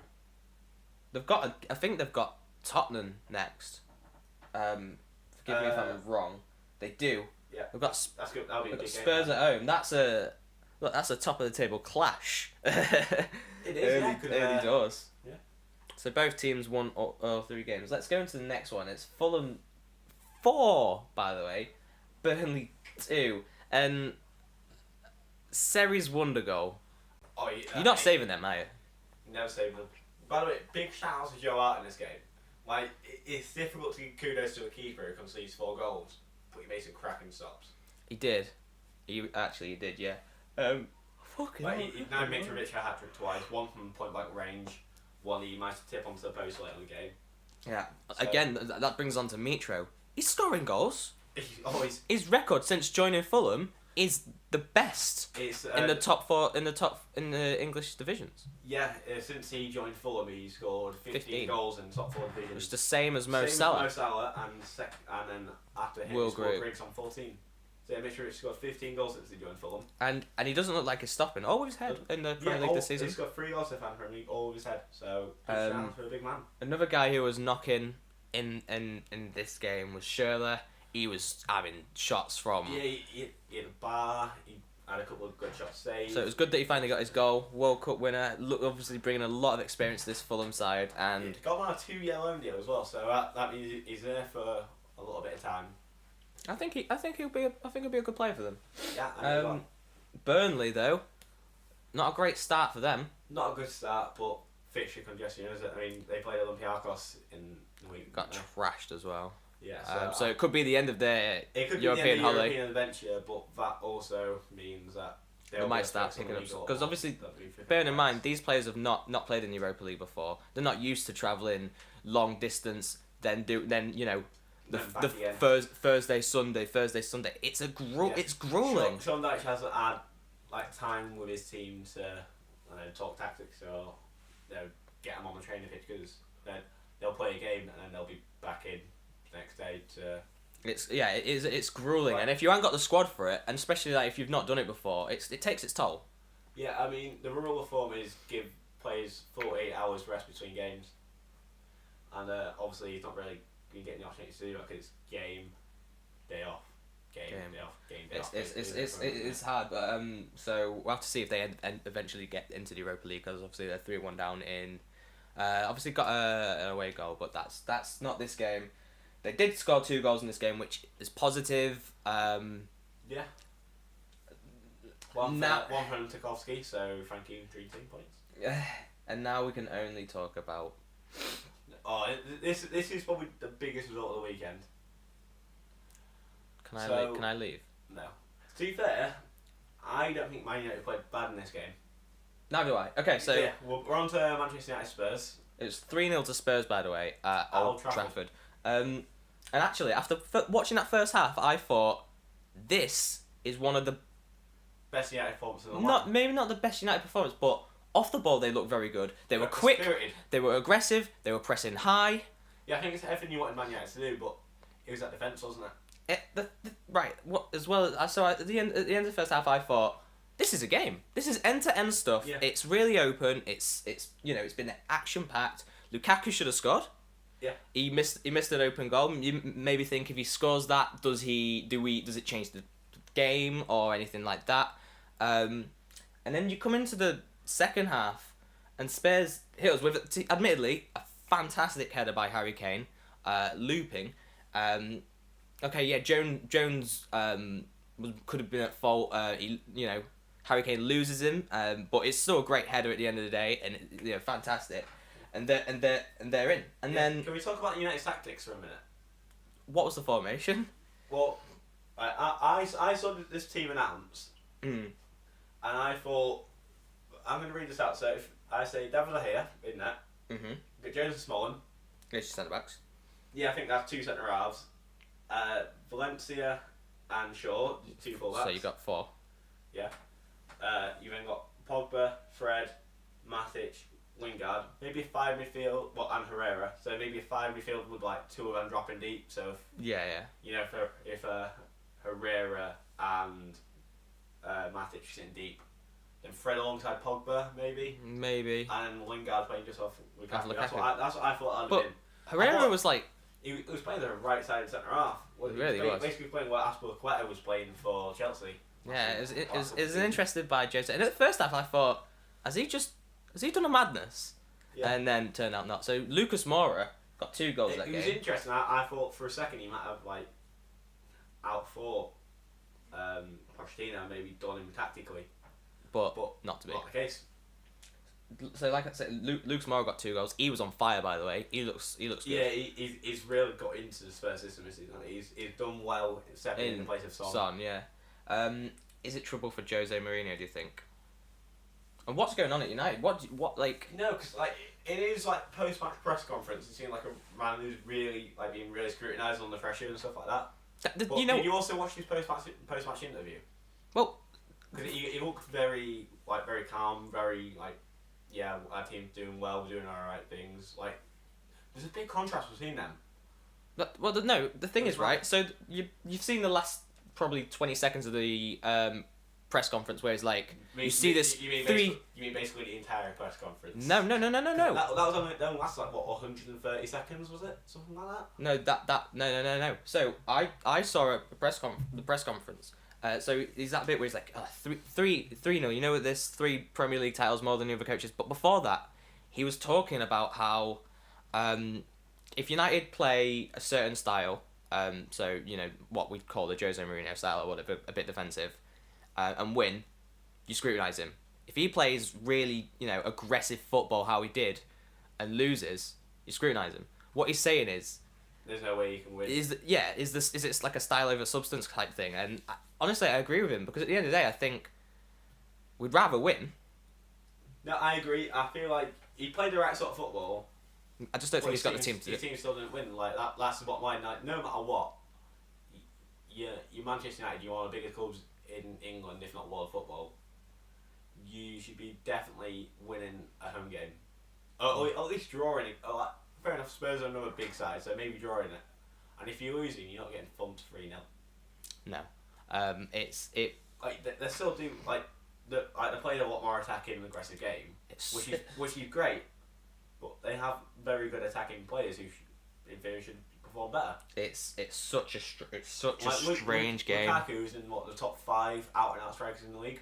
I think they've got Tottenham next. Forgive me if I'm wrong. They do. Yeah. We've got that's good. That'll be a big Spurs game, at home. That's a top of the table clash. It is. Early doors. Yeah. So both teams won all 3 games. Let's go into the next one. It's Fulham 4, by the way. Burnley 2. And Seri's wonder goal. Oh, yeah, You're not saving them, are you? Never saving them. By the way, big shout out to Joe Hart in this game. It's difficult to give kudos to a keeper who concedes 4 goals, but he makes some cracking stops. He did. He did, yeah. Fucking Like, hell. now Mitrovic had a hat-trick twice, one from point-blank range, one he managed to tip onto the post late in the game. Yeah. So- Again, that brings on to Mitro. He's scoring goals. He's always... His record since joining Fulham is the best It's, in the top four in the English divisions. Yeah, since he joined Fulham, he scored 15 goals in top 4 divisions. Which is the same as Mo Same as Salah. Mo Salah, and then after him, Will he scored Grigg. Griggs on 14. So Mitrovic scored 15 goals since he joined Fulham. And he doesn't look like he's stopping. Oh, with his head in the Premier League this season. He's got 3 goals in the Premier League, all with his head. So, good chance for a big man. Another guy who was knocking in this game was Schürrle. He was having shots from... Yeah, he had a bar, he had a couple of good shots saved. So it was good that he finally got his goal. World Cup winner. Obviously bringing a lot of experience to this Fulham side. And He got on a 2 yellow deal as well, so that means he's there for a little bit of time. I think he'll be a good player for them. Yeah, I know. Burnley though, not a great start for them. Not a good start, but fixture congestion, is it? I mean, they played Olympiacos in the week. Got trashed as well. Yeah, So it could be the end of their it could European be the end of the holiday. European adventure, but that also means that They might start picking up because obviously, bearing in mind these players have not played in the Europa League before. They're not used to travelling long distance. Then you know the Thursday Sunday. It's it's grueling. Sean Dyche hasn't had like time with his team to talk tactics or get them on the training pitch because they'll play a game and then they'll be back in the next day to. It's grueling, and if you haven't got the squad for it, and especially like if you've not done it before, it takes its toll. Yeah, I mean the rule of form is give players 48 hours rest between games, and obviously he's not really been getting the opportunity to do that because it's game, day off, game, day off, game, day off. It's hard, but so we'll have to see if they eventually get into the Europa League because obviously they're 3-1 down in. Obviously got an away goal, but that's not this game. They did score 2 goals in this game, which is positive. Yeah. One from Tarkowski, so Frankie 3 team points. And now we can only talk about. Oh, this is probably the biggest result of the weekend. Can I leave? No. To be fair, I don't think Man United played bad in this game. Neither do I. Okay, so yeah, we're on to Manchester United Spurs. It was 3-0 to Spurs, by the way, at Old Trafford. And actually, after watching that first half, I thought this is one of the best United performances in the world. Maybe not the best United performance, but off the ball they looked very good. They were quick, spirited. They were aggressive, they were pressing high. Yeah, I think it's everything you wanted Man United to do, but it was that defence, wasn't it? Right. What as well? So at the end of the first half, I thought this is a game. This is end-to-end stuff. Yeah. It's really open. It's it's been action-packed. Lukaku should have scored. Yeah. He missed an open goal. You maybe think if he scores that, does it change the game or anything like that? And then you come into the second half, and Spurs hit us with admittedly a fantastic header by Harry Kane, looping. Okay, yeah, Jones could have been at fault. Harry Kane loses him, but it's still a great header at the end of the day, and fantastic. And they're in. And then can we talk about United's tactics for a minute? What was the formation? Well, I saw this team announced, and I thought I'm going to read this out. So if I say David Lahea in net, get Jones and Smalling. It's centre backs. Yeah, I think that's 2 centre halves. Valencia and Shaw, 2 fullbacks. So you got 4. Yeah. You then got Pogba, Fred, Matic, Lingard, maybe a 5 midfield, and Herrera. So maybe a 5 midfield with like 2 of them dropping deep. So if Herrera and Matic sitting deep, then Fred alongside Pogba maybe, and Lingard playing just off Lukaku. That's what I thought. But Herrera was like he was playing the right side centre half. He really was basically playing what Aspilicueta was playing for Chelsea. Yeah, it was interested by Jose. And at the first half, I thought, has he done a madness? Yeah. And then turned out not. So Lucas Moura got 2 goals that game. It was interesting. I thought for a second he might have outfought Pochettino, maybe done him tactically, but not to be. Not the case. So like I said, Lucas Moura got 2 goals. He was on fire, by the way. He looks good. Yeah, he's really got into the Spurs system. He's done well stepping in the place of Son. Yeah. Is it trouble for Jose Mourinho, do you think? And what's going on at United? What like? No, because like in his like post-match press conference, it seemed like a man who's really like being really scrutinised on the pressure and stuff like that. But You know, did you also watch his post-match interview? well, Because he looked very calm, very like, yeah, our team's doing well, we're doing all right things. Like, there's a big contrast between them. no. The thing is, right? So you've seen the last probably 20 seconds of the press conference where it's like you mean basically the entire press conference? No. That was only last like what 130 seconds, was it? Something like that. No. So I saw the press conference. So is that bit where he's like 3-0. You know what? There's 3 Premier League titles more than the other coaches. But before that, he was talking about how if United play a certain style, so you know what we'd call the Jose Mourinho style or whatever, a bit defensive, and win, you scrutinise him. If he plays really, aggressive football how he did, and loses, you scrutinise him. What he's saying is, there's no way you can win. Is it like a style over substance type thing? And honestly, I agree with him because at the end of the day, I think we'd rather win. No, I agree. I feel like he played the right sort of football. I just don't think he's got the team to do it. His team still didn't win. Like that's the bottom line. Like no matter what, you're Manchester United. You're one of the biggest clubs in England, if not world football. You should be definitely winning a home game, or at least drawing it. Like, fair enough. Spurs are another big side, so maybe drawing it. And if you're losing, you're not getting thumped 3-0. No, like they still do like they played a lot more attacking and aggressive game, which is great. But they have very good attacking players who, in theory, should perform better. It's such a strange game. Lukaku's in the top 5 out and out strikers in the league.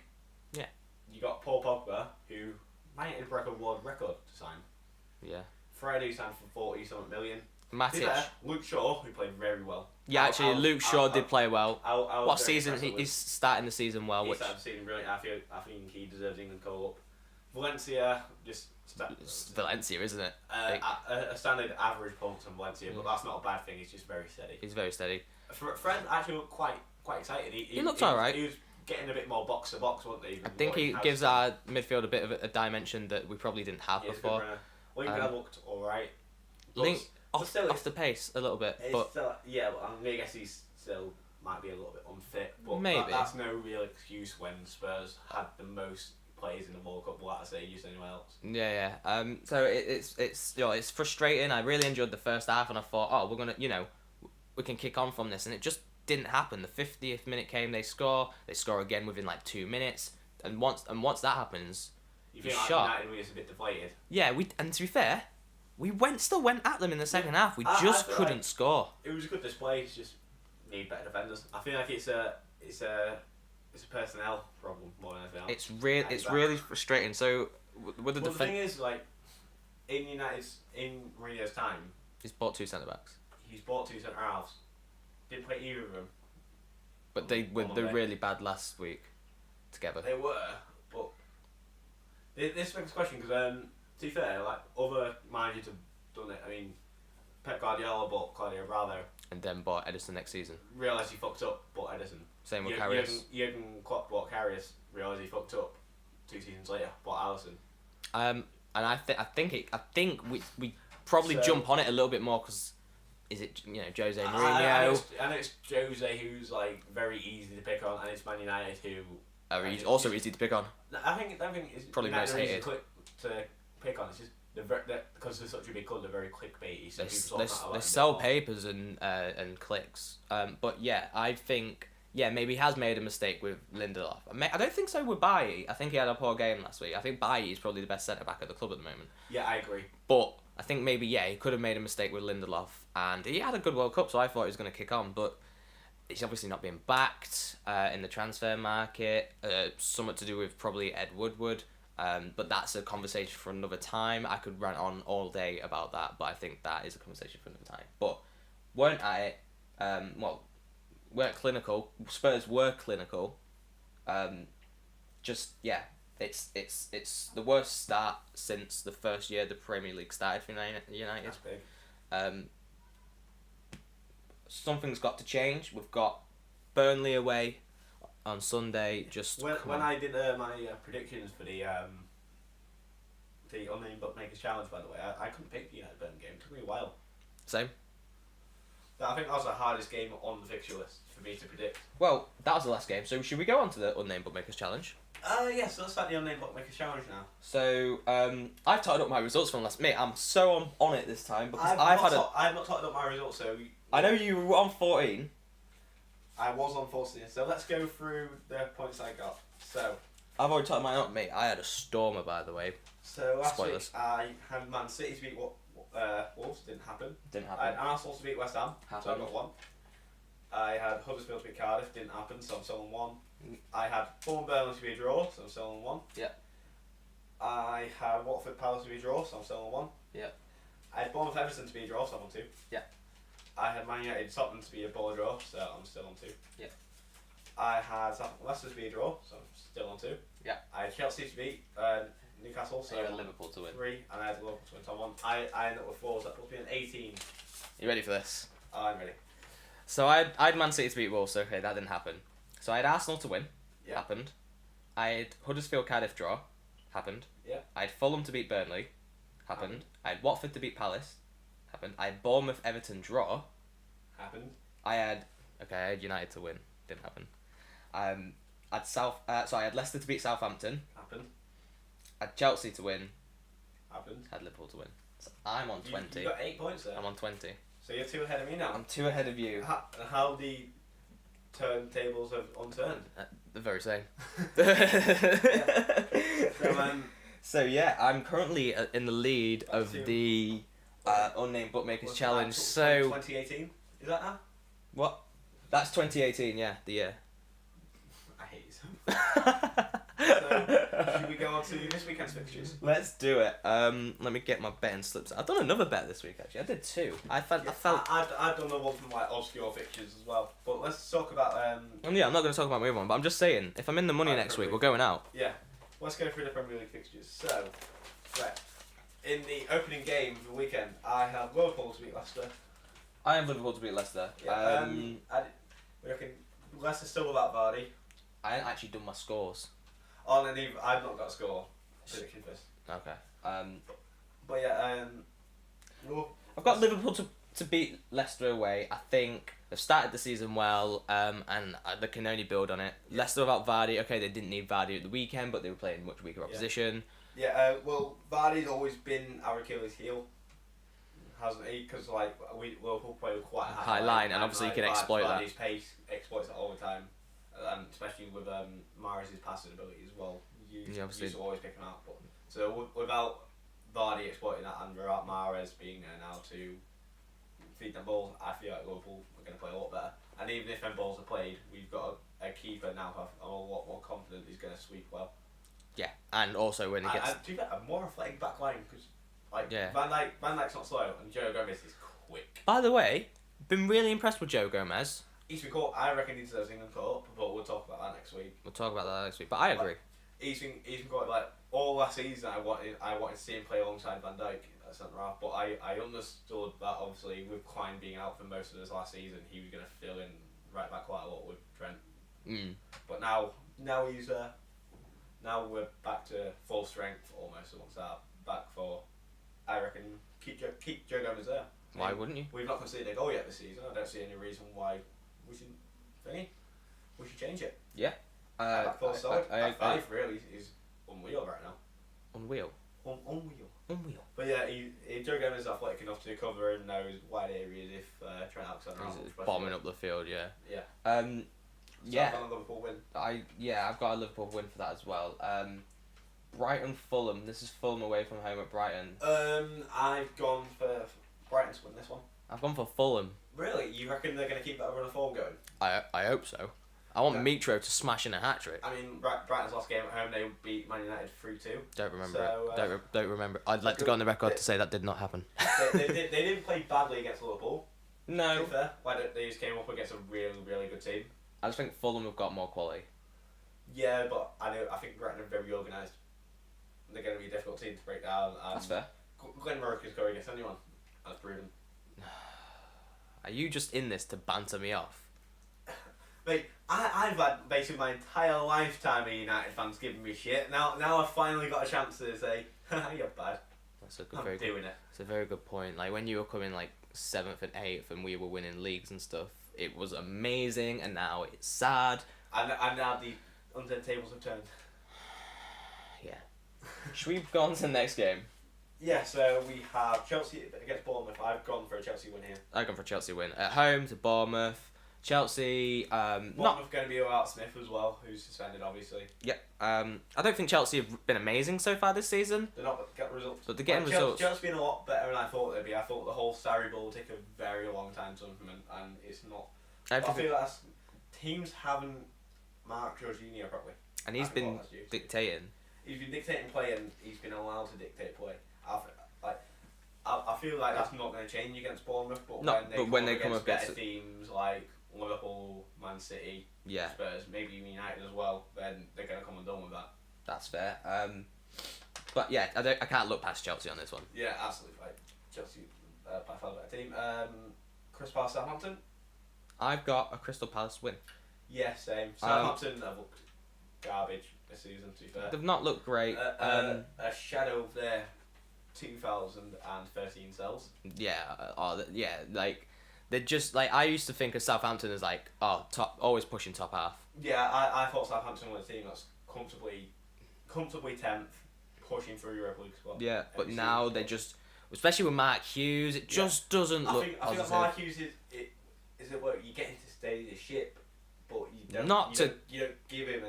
Yeah. You got Paul Pogba, who might have broken a world record to sign. Yeah. Fred, who signed for 40-something million. Matic. Luke Shaw, who played very well. Yeah, actually, Luke Shaw did play well. What season? He's starting the season well. He's starting the season brilliant. I think he deserves England call-up. Valencia, just... It's Valencia, isn't it? A standard average points on Valencia, but that's not a bad thing. He's just very steady. He's very steady. Fred actually looked quite excited. He looked alright. He was getting a bit more box to box, wasn't he? I think he gives our midfield a bit of a dimension that we probably didn't have before. Lingard looked alright. Off the pace a little bit, but still, but I guess he's still might be a little bit unfit. But maybe that's no real excuse when Spurs had the most players in the World Cup without say use anyone else. Yeah. So it's frustrating. I really enjoyed the first half, and I thought, we're gonna, we can kick on from this, and it just didn't happen. The 50th minute came, they score again within like 2 minutes, and once that happens, you feel like United were just a bit deflated. Yeah, and to be fair, we still went at them in the second half. We just couldn't score. It was a good display. It's just need better defenders. I feel like it's a personnel problem more than anything else. It's really frustrating. So with the thing is, like in Mourinho's time, he's bought 2 centre backs. He's bought 2 centre halves. Didn't play either of them. But they were really bad last week together. They were, but this begs a question because to be fair, like other managers have done it. I mean, Pep Guardiola bought Claudio Bravo. And then bought Edison next season. Realised he fucked up, bought Edison. Same with Karius. Jurgen Klopp bought Karius. Realised he fucked up. 2 seasons later, bought Alisson. And I think we probably jump on it a little bit more because is it Jose Mourinho? I know it's Jose who's like very easy to pick on, and it's Man United who. He's also easy to pick on. I think it's probably most hated. To pick on. It's just because they're such a big club, they're very clickbaity. So they sell papers and clicks. But yeah, I think maybe he has made a mistake with Lindelof. I don't think so with Bailly. I think he had a poor game last week. I think Bailly is probably the best centre back at the club at the moment. Yeah, I agree. But I think maybe he could have made a mistake with Lindelof, and he had a good World Cup, so I thought he was going to kick on. But it's obviously not being backed in the transfer market. Something to do with probably Ed Woodward. But that's a conversation for another time. I could rant on all day about that, but I think that is a conversation for another time. But weren't at it. Weren't clinical. Spurs were clinical. It's the worst start since the first year the Premier League started for United. That's big. Something's got to change. We've got Burnley away on Sunday. When I did my predictions for the the unnamed bookmakers challenge. By the way, I couldn't pick the United Birmingham game. It took me a while. Same. I think that was the hardest game on the fixture list for me to predict. Well, that was the last game, so should we go on to the unnamed bookmakers challenge? Yes, so let's start the unnamed bookmakers challenge now. So, I've tied up my results from last minute. I'm so on it this time because I've not tied up my results, so... I know you were on 14. I was on 14, so let's go through the points I got. So... I've already tied mine up, mate. I had a stormer, by the way. So last Spoilers. week, I had Man City to beat Wolves, didn't happen. Didn't I had happen. Arsenal to beat West Ham, so I got 1. I had Huddersfield to beat Cardiff, didn't happen, so I'm still on 1. I had Fulham Burnley to be a draw, so I'm still on 1. Yeah. I had Watford Palace to be a draw, so I'm still on 1. Yeah. I had Bournemouth Everton to be a draw, so I'm on 2. Yeah. I had Man United Tottenham to be a ball draw, so I'm still on 2. Yeah. I had Southampton Leicester to be a draw, so I'm still on 2. Yeah. I had Chelsea to beat Newcastle, so You had Liverpool to win. 3, and I had Liverpool to win, so I'm 1. I ended up with 4, so that puts me on 18. You ready for this? I'm ready. So I had Man City to beat Wolves, so okay, that didn't happen. So I had Arsenal to win. Yeah. Happened. I had Huddersfield Cardiff draw. Happened. Yeah. I had Fulham to beat Burnley. Happened. I had Watford to beat Palace. Happened. I had Bournemouth Everton draw. Happened. I had United to win. Didn't happen. I had Leicester to beat Southampton. Happened. I had Chelsea to win. Happened. I had Liverpool to win. So I'm on 20. You got 8 points there. I'm on 20. So you're 2 ahead of me now. I'm 2 ahead of you. How the turntables have unturned. The very same. So, So yeah, I'm currently in the lead of the unnamed bookmakers challenge. So 2018, is that now? what? That's 2018. Yeah, the year. I hate you so. So, should we go on to this weekend's fixtures? Let's do it. Let me get my betting slips. I've done another bet this week actually. I did 2. I felt. I've done the one from like obscure fixtures as well. But let's talk about Yeah, I'm not going to talk about my other one, but I'm just saying, if I'm in the money next week, we're going out. Yeah. Let's go through the Premier League fixtures. So, right. In the opening game of the weekend, I have Liverpool to beat Leicester. I have Liverpool to beat Leicester. Yeah, we reckon Leicester still without Vardy. I haven't actually done my scores. Oh, and I've not got a score prediction first. Okay. But yeah, I've got Liverpool to beat Leicester away. I think they've started the season well, and they can only build on it. Yeah. Leicester without Vardy, okay, they didn't need Vardy at the weekend, but they were playing much weaker opposition. Yeah, well, Vardy's always been our Achilles heel, hasn't he? Because like Liverpool play with quite a high line, and obviously you can exploit that. Vardy's pace exploits it all the time, and especially with Mahrez's passing ability as well. You used to always pick him out, but so without Vardy exploiting that and without Mahrez being there now to feed them balls, I feel like Liverpool are going to play a lot better. And even if them balls are played, we've got a keeper now who I'm a lot more confident he's going to sweep well. Yeah, and also when he gets... And to be fair, a more athletic back line, because Yeah. Van Dijk's not slow, and Joe Gomez is quick. By the way, been really impressed with Joe Gomez. He's been caught. I reckon he deserves England caught up, but we'll talk about that next week. We'll talk about that next week, but I agree. He's been caught like all last season. I wanted to see him play alongside Van Dijk at centre half, but I understood that obviously with Klein being out for most of this last season, he was going to fill in right back quite a lot with Trent. But now he's now we're back to full strength almost once that back for. I reckon keep Joe Gomez there. Why wouldn't you? We've not conceded a goal yet this season. I don't see any reason why we should change it. Yeah. Back four solid. Back five really is unreal right now. Unreal. Unreal. But yeah, Joe Gomez is athletic enough to cover and knows wide areas if Trent Alexander-Arnold He's bombing up the field, yeah. Yeah. Yeah. I've got a Liverpool win. I've got a Liverpool win for that as well. Brighton Fulham. This is Fulham away from home at Brighton. I've gone for Brighton to win this one. I've gone for Fulham. Really? You reckon they're going to keep that run of form going? I hope so. I want Mitro to smash in a hat trick. I mean, Brighton's last game at home, they beat Man United 3-2. Don't remember it. Don't remember. I'd like to go on the record to say that did not happen. they didn't play badly against Liverpool. No. To be fair, they just came up against a really, really good team. I just think Fulham have got more quality. Yeah, but I think Brighton are very organised. They're going to be a difficult team to break down. That's fair. Glenn Murray can score against anyone. That's proven. Are you just in this to banter me off? Mate, I've had basically my entire lifetime of United fans giving me shit. Now I've finally got a chance to say, you're bad. That's a I'm doing it. It's a very good point. Like when you were coming like 7th and 8th, and we were winning leagues and stuff, it was amazing, and now it's sad. And now the tables have turned. Yeah. Should we go on to the next game? Yeah, so we have Chelsea against Bournemouth. I've gone for a Chelsea win here. I've gone for a Chelsea win. At home to Bournemouth. Chelsea, Bournemouth going to be without Smith as well, who's suspended, obviously. Yeah. I don't think Chelsea have been amazing so far this season. They're not getting results. But they're getting results. Chelsea's been a lot better than I thought they'd be. I thought the whole Sarri ball would take a very long time to implement, and it's not. I feel like teams haven't marked Jorginho properly. And he's been dictating. He's been dictating play, and he's been allowed to dictate play. I feel like that's not going to change against Bournemouth, but when they come up against better teams like Liverpool, Man City, Spurs, maybe even United as well, then they're going to come undone with that. That's fair. But yeah, I can't look past Chelsea on this one. Yeah, absolutely right. Chelsea, by far the better team. Crystal Palace, Southampton. I've got a Crystal Palace win. Yeah, same. Southampton have looked garbage this season, to be fair. They've not looked great. A shadow of their 2013 selves. Yeah, like they're just like I used to think of Southampton as like always pushing top half. Yeah, I thought Southampton was a team that's comfortably 10th, pushing through Europa League spot. Yeah, but now they just, especially with Mark Hughes, it just doesn't look positive. I think Mark Hughes is it work you get him to steady the ship, but you don't give him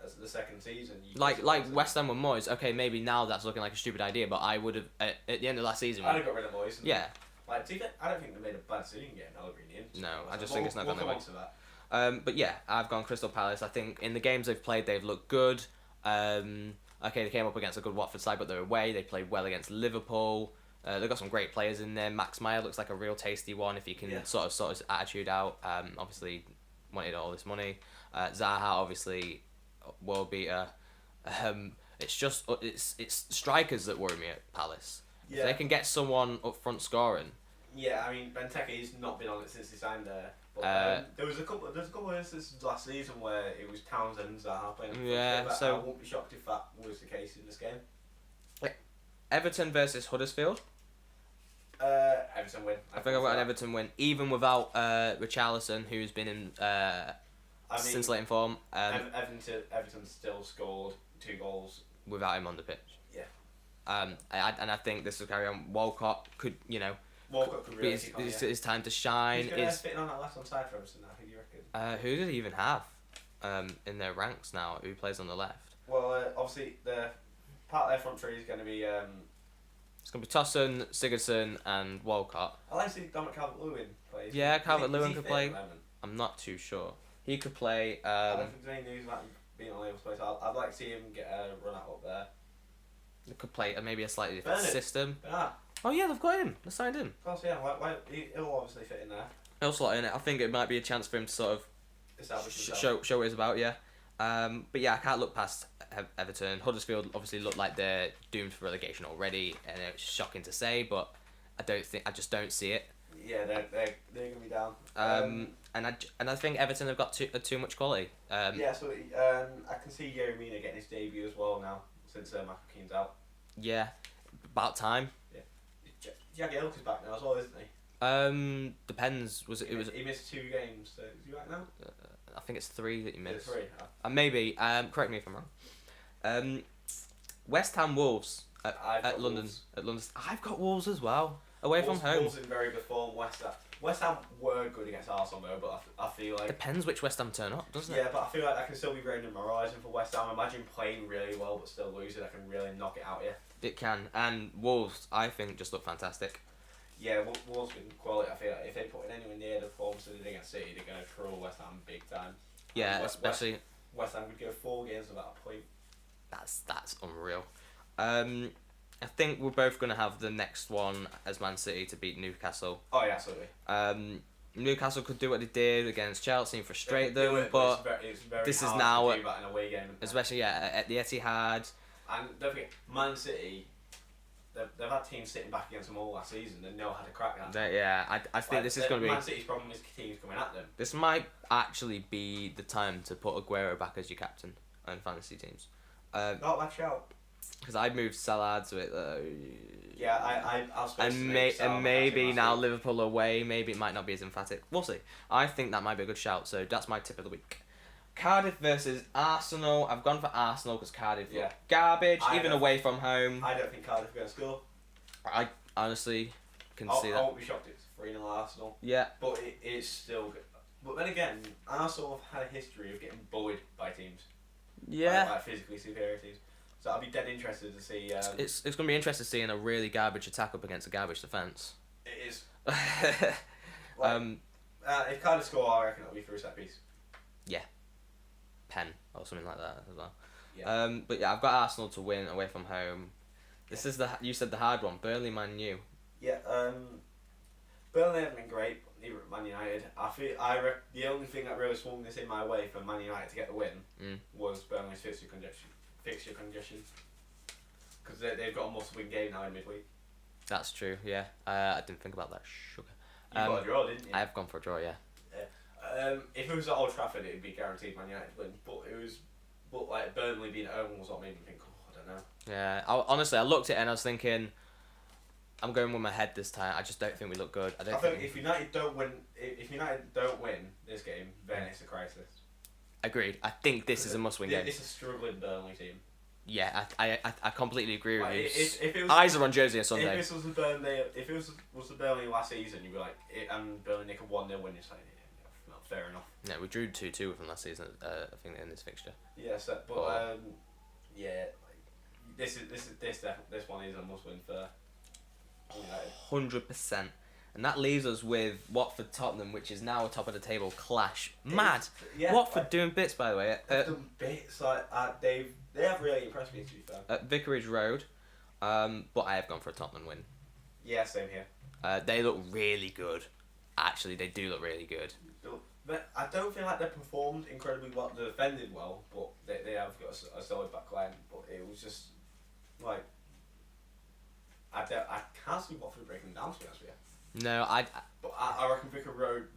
as the second season. Like West Ham with Moyes. Okay, maybe now that's looking like a stupid idea, but I would have at the end of last season. I'd have got rid of Moyes. Yeah. Like, I don't think they made a bad decision getting Pellegrini in. No, I just think it's not going to work. But yeah, I've gone Crystal Palace. I think in the games they've played, they've looked good. Okay, they came up against a good Watford side, but they're away. They played well against Liverpool. They've got some great players in there. Max Meyer looks like a real tasty one if he can sort his attitude out. Obviously, wanted all this money. Zaha, obviously, world beater. It's strikers that worry me at Palace. Yeah. If they can get someone up front scoring. Yeah, I mean Benteke's not been on it since he signed there. But there's a couple of instances last season where it was Townsend and Zaha playing. Yeah, so I won't be shocked if that was the case in this game. Everton versus Huddersfield. Everton win. I think I've got an Everton win, even without Richarlison, who's been in scintillating form. Everton still scored 2 goals without him on the pitch. Yeah. And I think this will carry on. Walcott could really it's time to shine. Who's fitting on that left hand side for Everton now? Who do you reckon? Who do they even have in their ranks now? Who plays on the left? Well, obviously the part of their front three is going to be. It's going to be Tosun, Sigurdsson, and Walcott. I like to see Dominic Calvert-Lewin play. Yeah, Calvert-Lewin could play. I'm not too sure. He could play. I don't think there's any news about him being on the place. I'd like to see him get a run out up there. They could play maybe a slightly different system. Bernard. Oh yeah, they've got him. They signed him. Of course, yeah. He'll obviously fit in there. He'll slot in it. I think it might be a chance for him to sort of show what he's about. Yeah. But yeah, I can't look past Everton. Huddersfield obviously look like they're doomed for relegation already, and it's shocking to say, but I just don't see it. Yeah, they're gonna be down. And I think Everton have got too much quality. Yeah, so I can see Yerry Mina getting his debut as well now since Michael Keane's out. Yeah, about time. Yeah, Jack Ilk is back now as well, isn't he? Depends. He missed 2 games. So is he back now? I think it's 3 that you missed. 3. Maybe. Correct me if I'm wrong. West Ham Wolves at London. Wolves. At London. I've got Wolves as well. Away from home. Wolves in very good form. West Ham were good against Arsenal though, but I feel like depends which West Ham turn up, doesn't it? Yeah, but I feel like that can still be very demoralising for West Ham. Imagine playing really well but still losing. That can really knock it out. Yeah. It can, and Wolves I think just look fantastic. Yeah, Wolves been quality. I feel like if they put in anywhere near the performance they did against City, they're going to troll West Ham big time. Yeah, especially West Ham would go 4 games without a point. That's unreal. I think we're both going to have the next one as Man City to beat Newcastle. Oh yeah, absolutely. Newcastle could do what they did against Chelsea and frustrate them, but it's very this hard is now to do that in a away game. Especially at the Etihad. And don't forget, Man City they've had teams sitting back against them all last season and know how to crack that. I think this is going to be... Man City's problem is teams coming at them. This might actually be the time to put Aguero back as your captain on fantasy teams. Not that shout. Because I moved Salah to it. Yeah, I was supposed to make Salah and maybe last now week. Liverpool away, maybe it might not be as emphatic. We'll see. I think that might be a good shout, so that's my tip of the week. Cardiff versus Arsenal. I've gone for Arsenal because Cardiff look garbage, even away from home. I don't think Cardiff are going to score. I honestly can see I that. won't be shocked if it's 3-0 Arsenal. Yeah. But it's still good. But then again, Arsenal have had a history of getting bullied by teams. Yeah. Like physically superior teams. So I'll be dead interested to see... it's going to be interesting seeing a really garbage attack up against a garbage defence. It is. If Cardiff score, I reckon it'll be through a set piece. Yeah. Pen or something like that as well. Yeah. But yeah, I've got Arsenal to win away from home. This is you said the hard one. Burnley, Man U. Yeah. Burnley haven't been great. Neither at Man United. The only thing that really swung this in my way for Man United to get the win was Burnley's fixture congestion. Because they've got a must-win game now in midweek. That's true. Yeah. I didn't think about that. Sugar. You got a draw, didn't you? I have gone for a draw. Yeah. If it was at Old Trafford, it'd be guaranteed Man United win. But like Burnley being at home was what made me think, I don't know. Yeah. Honestly, I looked at it and I was thinking, I'm going with my head this time. I just don't think we look good. I think if United don't win this game, then it's a crisis. Agreed. I think this is a must-win game. It's a struggling Burnley team. Yeah, I completely agree with you. If it was, eyes are on Josie on Sunday. If this was the Burnley last season, you'd be like, and Burnley nick a 1-0 win, it's like, yeah, not fair enough. Yeah, we drew 2-2 with them last season. I think in this fixture. Yes, yeah, this one is a must win for United. 100%. And that leaves us with Watford Tottenham, which is now a top of the table clash. Mad. Watford doing bits, by the way. Doing bits they have really impressed me, to be fair. At Vicarage Road, but I have gone for a Tottenham win. Yeah, same here. They look really good. Actually, they do look really good. But I don't feel like they performed incredibly well. They defended well, but they have got a solid back line. But it was just like I can't see Watford breaking them down, to be honest with you. No, But I reckon Vicarage Road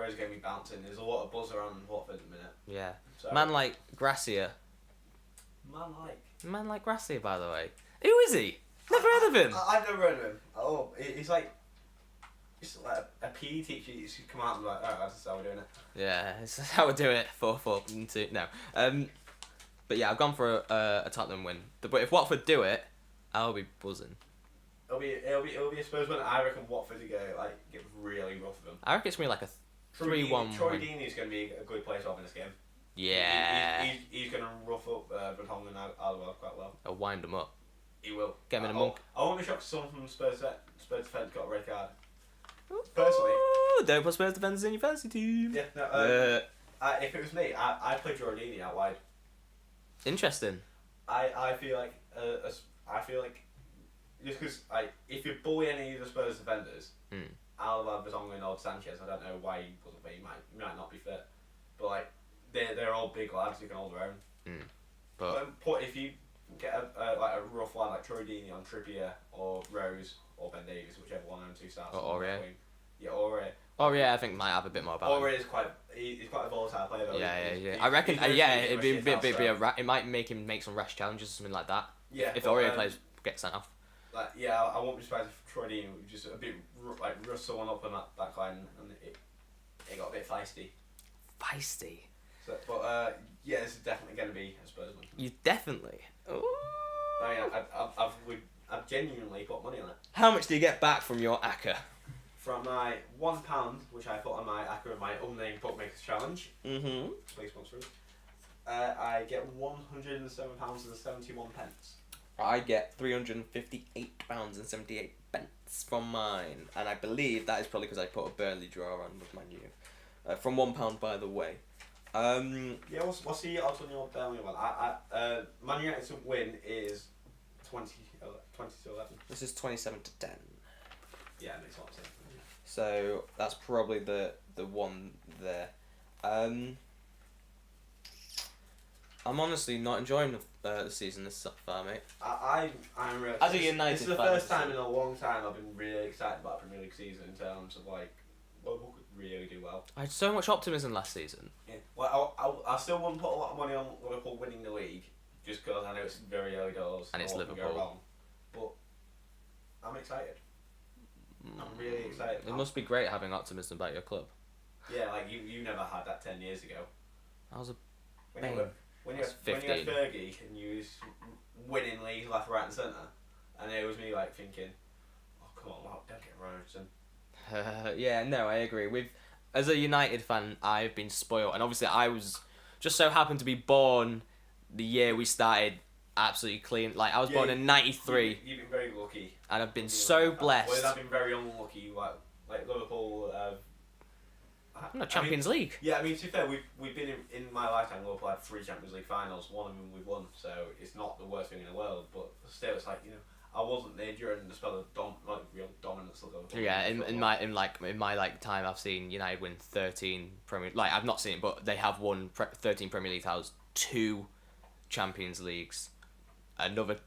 is going to be bouncing. There's a lot of buzz around Watford at the minute. Yeah. So, Man like Gracia. Man like Gracia, by the way. Who is he? Never heard of him. I've never heard of him. Oh, he's like a PE teacher. He's come out and be like, oh, that's how we're doing it. Yeah, it's how we're doing it. 4-4-2. No. But yeah, I've gone for a Tottenham win. But if Watford do it, I'll be buzzing. It'll be a Spurs win. I reckon Watford are going to get really rough with them. I reckon it's going to be like a 3-1 Troy win. Deeney's going to be a good player to have in this game. Yeah. He's going to rough up Vertonghen and Alderweireld quite well. I'll wind them up. He will. Get him in a monk. I won't be shocked if someone from Spurs defence got a red card. Personally. Ooh, don't put Spurs defenders in your fantasy team. Yeah, no, if it was me, I'd play Jordanini out wide. Interesting. I feel like just because if you bully any of the Spurs defenders, Alaba, Vertonghen, or Sanchez, I don't know why he wasn't fit. He might not be fit, but they're all big lads who can hold their own. But if you get a rough line like Troy Deeney on Trippier or Rose or Ben Davies, whichever one of them two starts. Or Aurier. Yeah, Aurier. Aurier, I think might have a bit more about him. He's quite a volatile player though. Yeah. I reckon. It'd be it might make him make some rash challenges or something like that. Yeah. If Aurier gets sent off. I won't be surprised if Troy Deeney would just a bit rush someone up on that back line and it got a bit feisty. Feisty. So, but this is definitely going to be a Spurs win. You definitely. Ooh. I mean, I've genuinely put money on it. How much do you get back from your ACCA? From my £1, which I put on my ACCA of my unnamed bookmakers challenge. Mm-hmm. Please sponsor us. I get £107.71. I get £358.78 from mine, and I believe that is probably because I put a Burnley draw on with Man U. From £1, by the way. What's the odds on your Burnley one? Man United to win is 20 to 11. This is 27 to 10. Yeah, it makes a lot of sense. So that's probably the one there. I'm honestly not enjoying the season this far, mate. I'm really. As a United this is the fan, first time in a long time I've been really excited about Premier League season in terms of like, well, who could really do well. I had so much optimism last season. Yeah. Well, I still wouldn't put a lot of money on Liverpool winning the league, just because I know it's very early doors And it's what can go Liverpool. wrong. But I'm excited. I'm really excited. It must be great having optimism about your club. Yeah, like you never had that 10 years ago. I was a When Bang. you were when you That's had 15. Fergie and you was winning leagues left, right, and centre, and it was me like thinking, oh come on, don't get Robertson. Yeah, no, I agree. As a United fan, I've been spoiled, and obviously I was just so happened to be born the year we started absolutely clean. Like I was born in '93, You've been very lucky. and I've been so blessed. Whereas I've been very unlucky. Like Liverpool. Not Champions League. Yeah, I mean to be fair, we've been in my lifetime. Liverpool had 3 Champions League finals. One of them we've won, so it's not the worst thing in the world. But still, it's like I wasn't there during the spell of real dominance of Liverpool. Yeah, in my time, I've seen United win 13 Premier. Like I've not seen it, but they have won 13 Premier League titles, 2 Champions Leagues,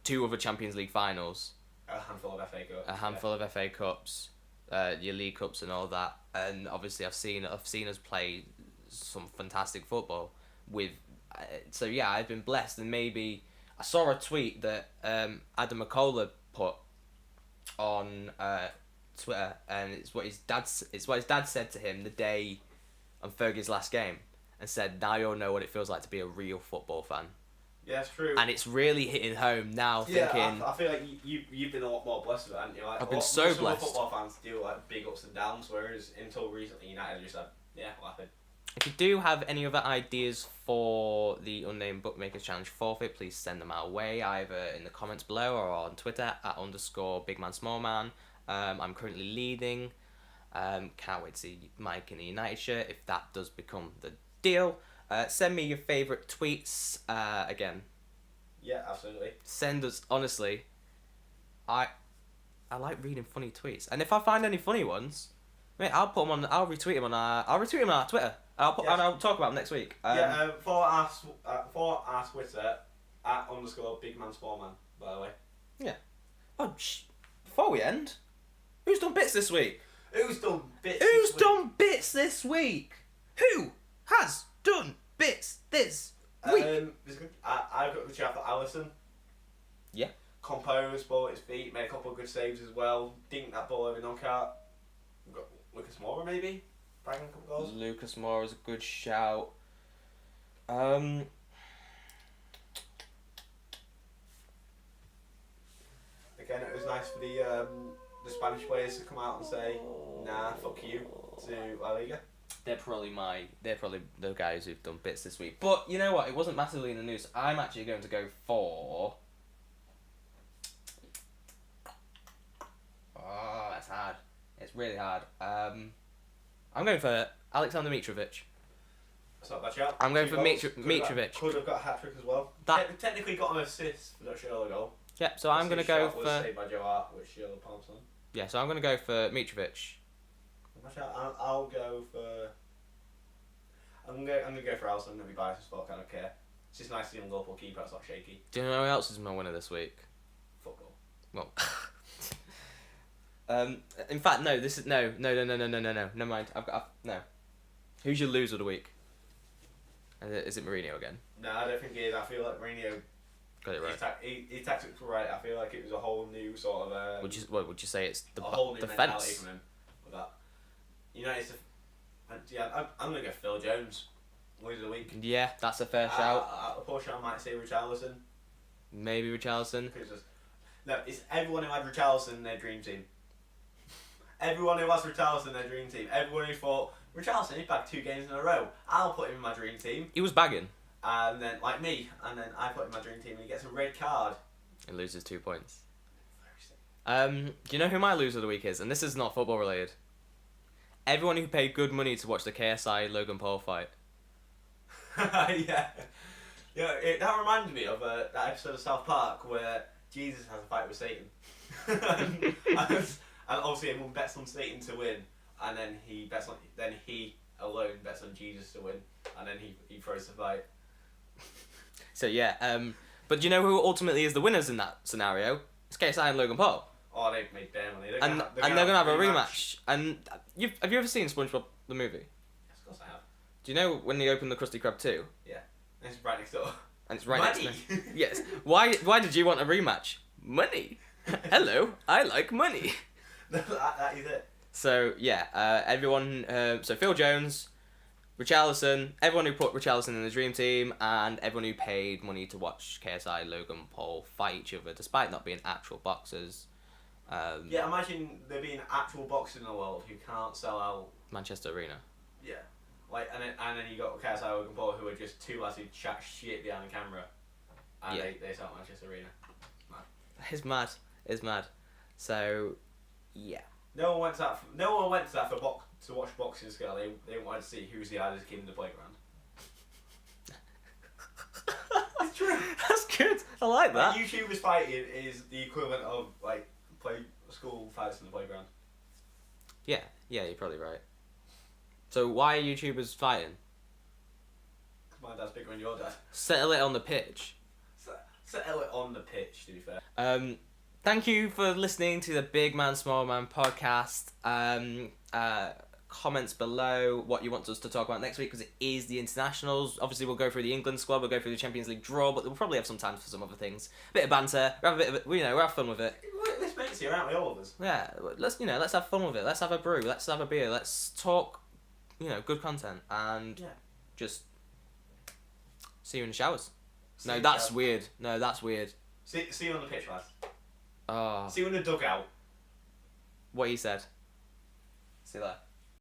2 other Champions League finals, A handful of FA Cups. a handful of FA Cups, your League Cups and all that. And obviously, I've seen us play some fantastic football with. So yeah, I've been blessed, and maybe I saw a tweet that Adam McCullough put on Twitter, and it's what his dad said to him the day on Fergie's last game, and said, "Now you'll know what it feels like to be a real football fan." Yeah, it's true. And it's really hitting home now. Yeah, thinking, I feel like you've been a lot more blessed with it, haven't you? Like, I've been most so blessed. Football fans deal like big ups and downs, whereas until recently United just said, yeah, laughing. if you do have any other ideas for the Unnamed Bookmakers Challenge forfeit, please send them our way, either in the comments below or on Twitter at _BigManSmallMan. I'm currently leading. Can't wait to see Mike in a United shirt if that does become the deal. Send me your favourite tweets. Again. Yeah, absolutely. Send us, honestly. I like reading funny tweets, and if I find any funny ones, mate, I'll put them on. I'll retweet them on our Twitter. And I'll talk about them next week. For our Twitter at _BigManSmallMan, by the way. Yeah. Oh, before we end, who's done bits this week? Who's done bits? Who's done bits this week? Who has done bits this week? I've got the chap at Allison. Yeah. Composed, ball at his feet, made a couple of good saves as well. Dinked that ball over knockout. We've got Lucas Moura maybe, banging a couple goals. Lucas Moura is a good shout. Again, it was nice for the Spanish players to come out and say, "Nah, fuck you" to La Liga. They're probably the guys who've done bits this week. But you know what? It wasn't massively in the news. I'm actually going to go for. Oh, that's hard. It's really hard. I'm going for Alexander Mitrovic. That's not bad shout. I'm going for Goals. Mitrovic. Could have got a hat trick as well. Technically got an assist for that Schürrle goal. Yeah, so I'm going to go for. Was saved by Joe Hart with Schürrle palms on. Yeah, so I'm going to go for Mitrovic. I'll go for. I'm gonna go for Alisson. I'm gonna be biased as fuck. I don't care. It's just nice to see him Liverpool keeper. That's not shaky. Do you know who else is my winner this week? Football. Well. In fact, no. This is no. Never mind. No. Who's your loser of the week? Is it Mourinho again? No, I don't think it is. I feel like Mourinho. Got it right. His tactics were right. I feel like it was a whole new sort of. Would you say it's the a whole new mentality defense? from him with that? I'm gonna go Phil Jones, loser of the week. Yeah, that's a fair shout. A push, I might say Richarlison. Maybe Richarlison. No, it's everyone who had Richarlison in their dream team. Everyone who has Richarlison in their dream team. Everyone who thought, Richarlison, he's bagged 2 games in a row. I'll put him in my dream team. He was bagging. And then, like me, and then I put him in my dream team and he gets a red card. And loses 2 points. Do you know who my loser of the week is? And this is not football related. Everyone who paid good money to watch the KSI Logan Paul fight. Yeah. That reminded me of that episode of South Park where Jesus has a fight with Satan. and obviously everyone bets on Satan to win, and then he alone bets on Jesus to win, and then he throws the fight. So yeah, but do you know who ultimately is the winners in that scenario? It's KSI and Logan Paul. Oh, they've made their money. And they're gonna have a rematch. And have you ever seen SpongeBob the movie? Yes, of course I have. Do you know when they open the Krusty Krab 2? Yeah. It's right next door. And it's right Money. next to me. Yes. Why did you want a rematch? Money. Hello, I like money. No, that is it. So yeah, everyone. So Phil Jones, Richarlison, everyone who put Richarlison in the dream team, and everyone who paid money to watch KSI, Logan Paul fight each other, despite not being actual boxers. Yeah, imagine there being actual boxers in the world who can't sell out. Manchester Arena. Yeah. Like, and then you got KSI, Logan Paul, who are just two lads who chat shit behind the camera, and Yeah. they sell out Manchester Arena. It's mad. It's mad. So, yeah. No one went to that. No one went to that to watch boxing skill. They wanted to see who's the hardest kid in the playground. It's true. That's good. I like that. Like, YouTubers fighting is the equivalent of like school fights in the playground. Yeah, you're probably right. So why are YouTubers fighting? Because my dad's bigger than your dad. Settle it on the pitch. Settle it on the pitch, to be fair. Thank you for listening to the Big Man Small Man podcast. Comments below what you want us to talk about next week, because it is the internationals. Obviously, we'll go through the England squad, we'll go through the Champions League draw, but we'll probably have some time for some other things. A bit of banter, we'll have a bit of, we'll have fun with it. This makes you aren't we, all of us? Yeah, let's have fun with it. Let's have a brew. Let's have a beer. Let's talk, good content, and just see you in the showers. No, that's weird. No, that's weird. See you on the pitch, lads. Oh. See you in the dugout. What he said. See you there.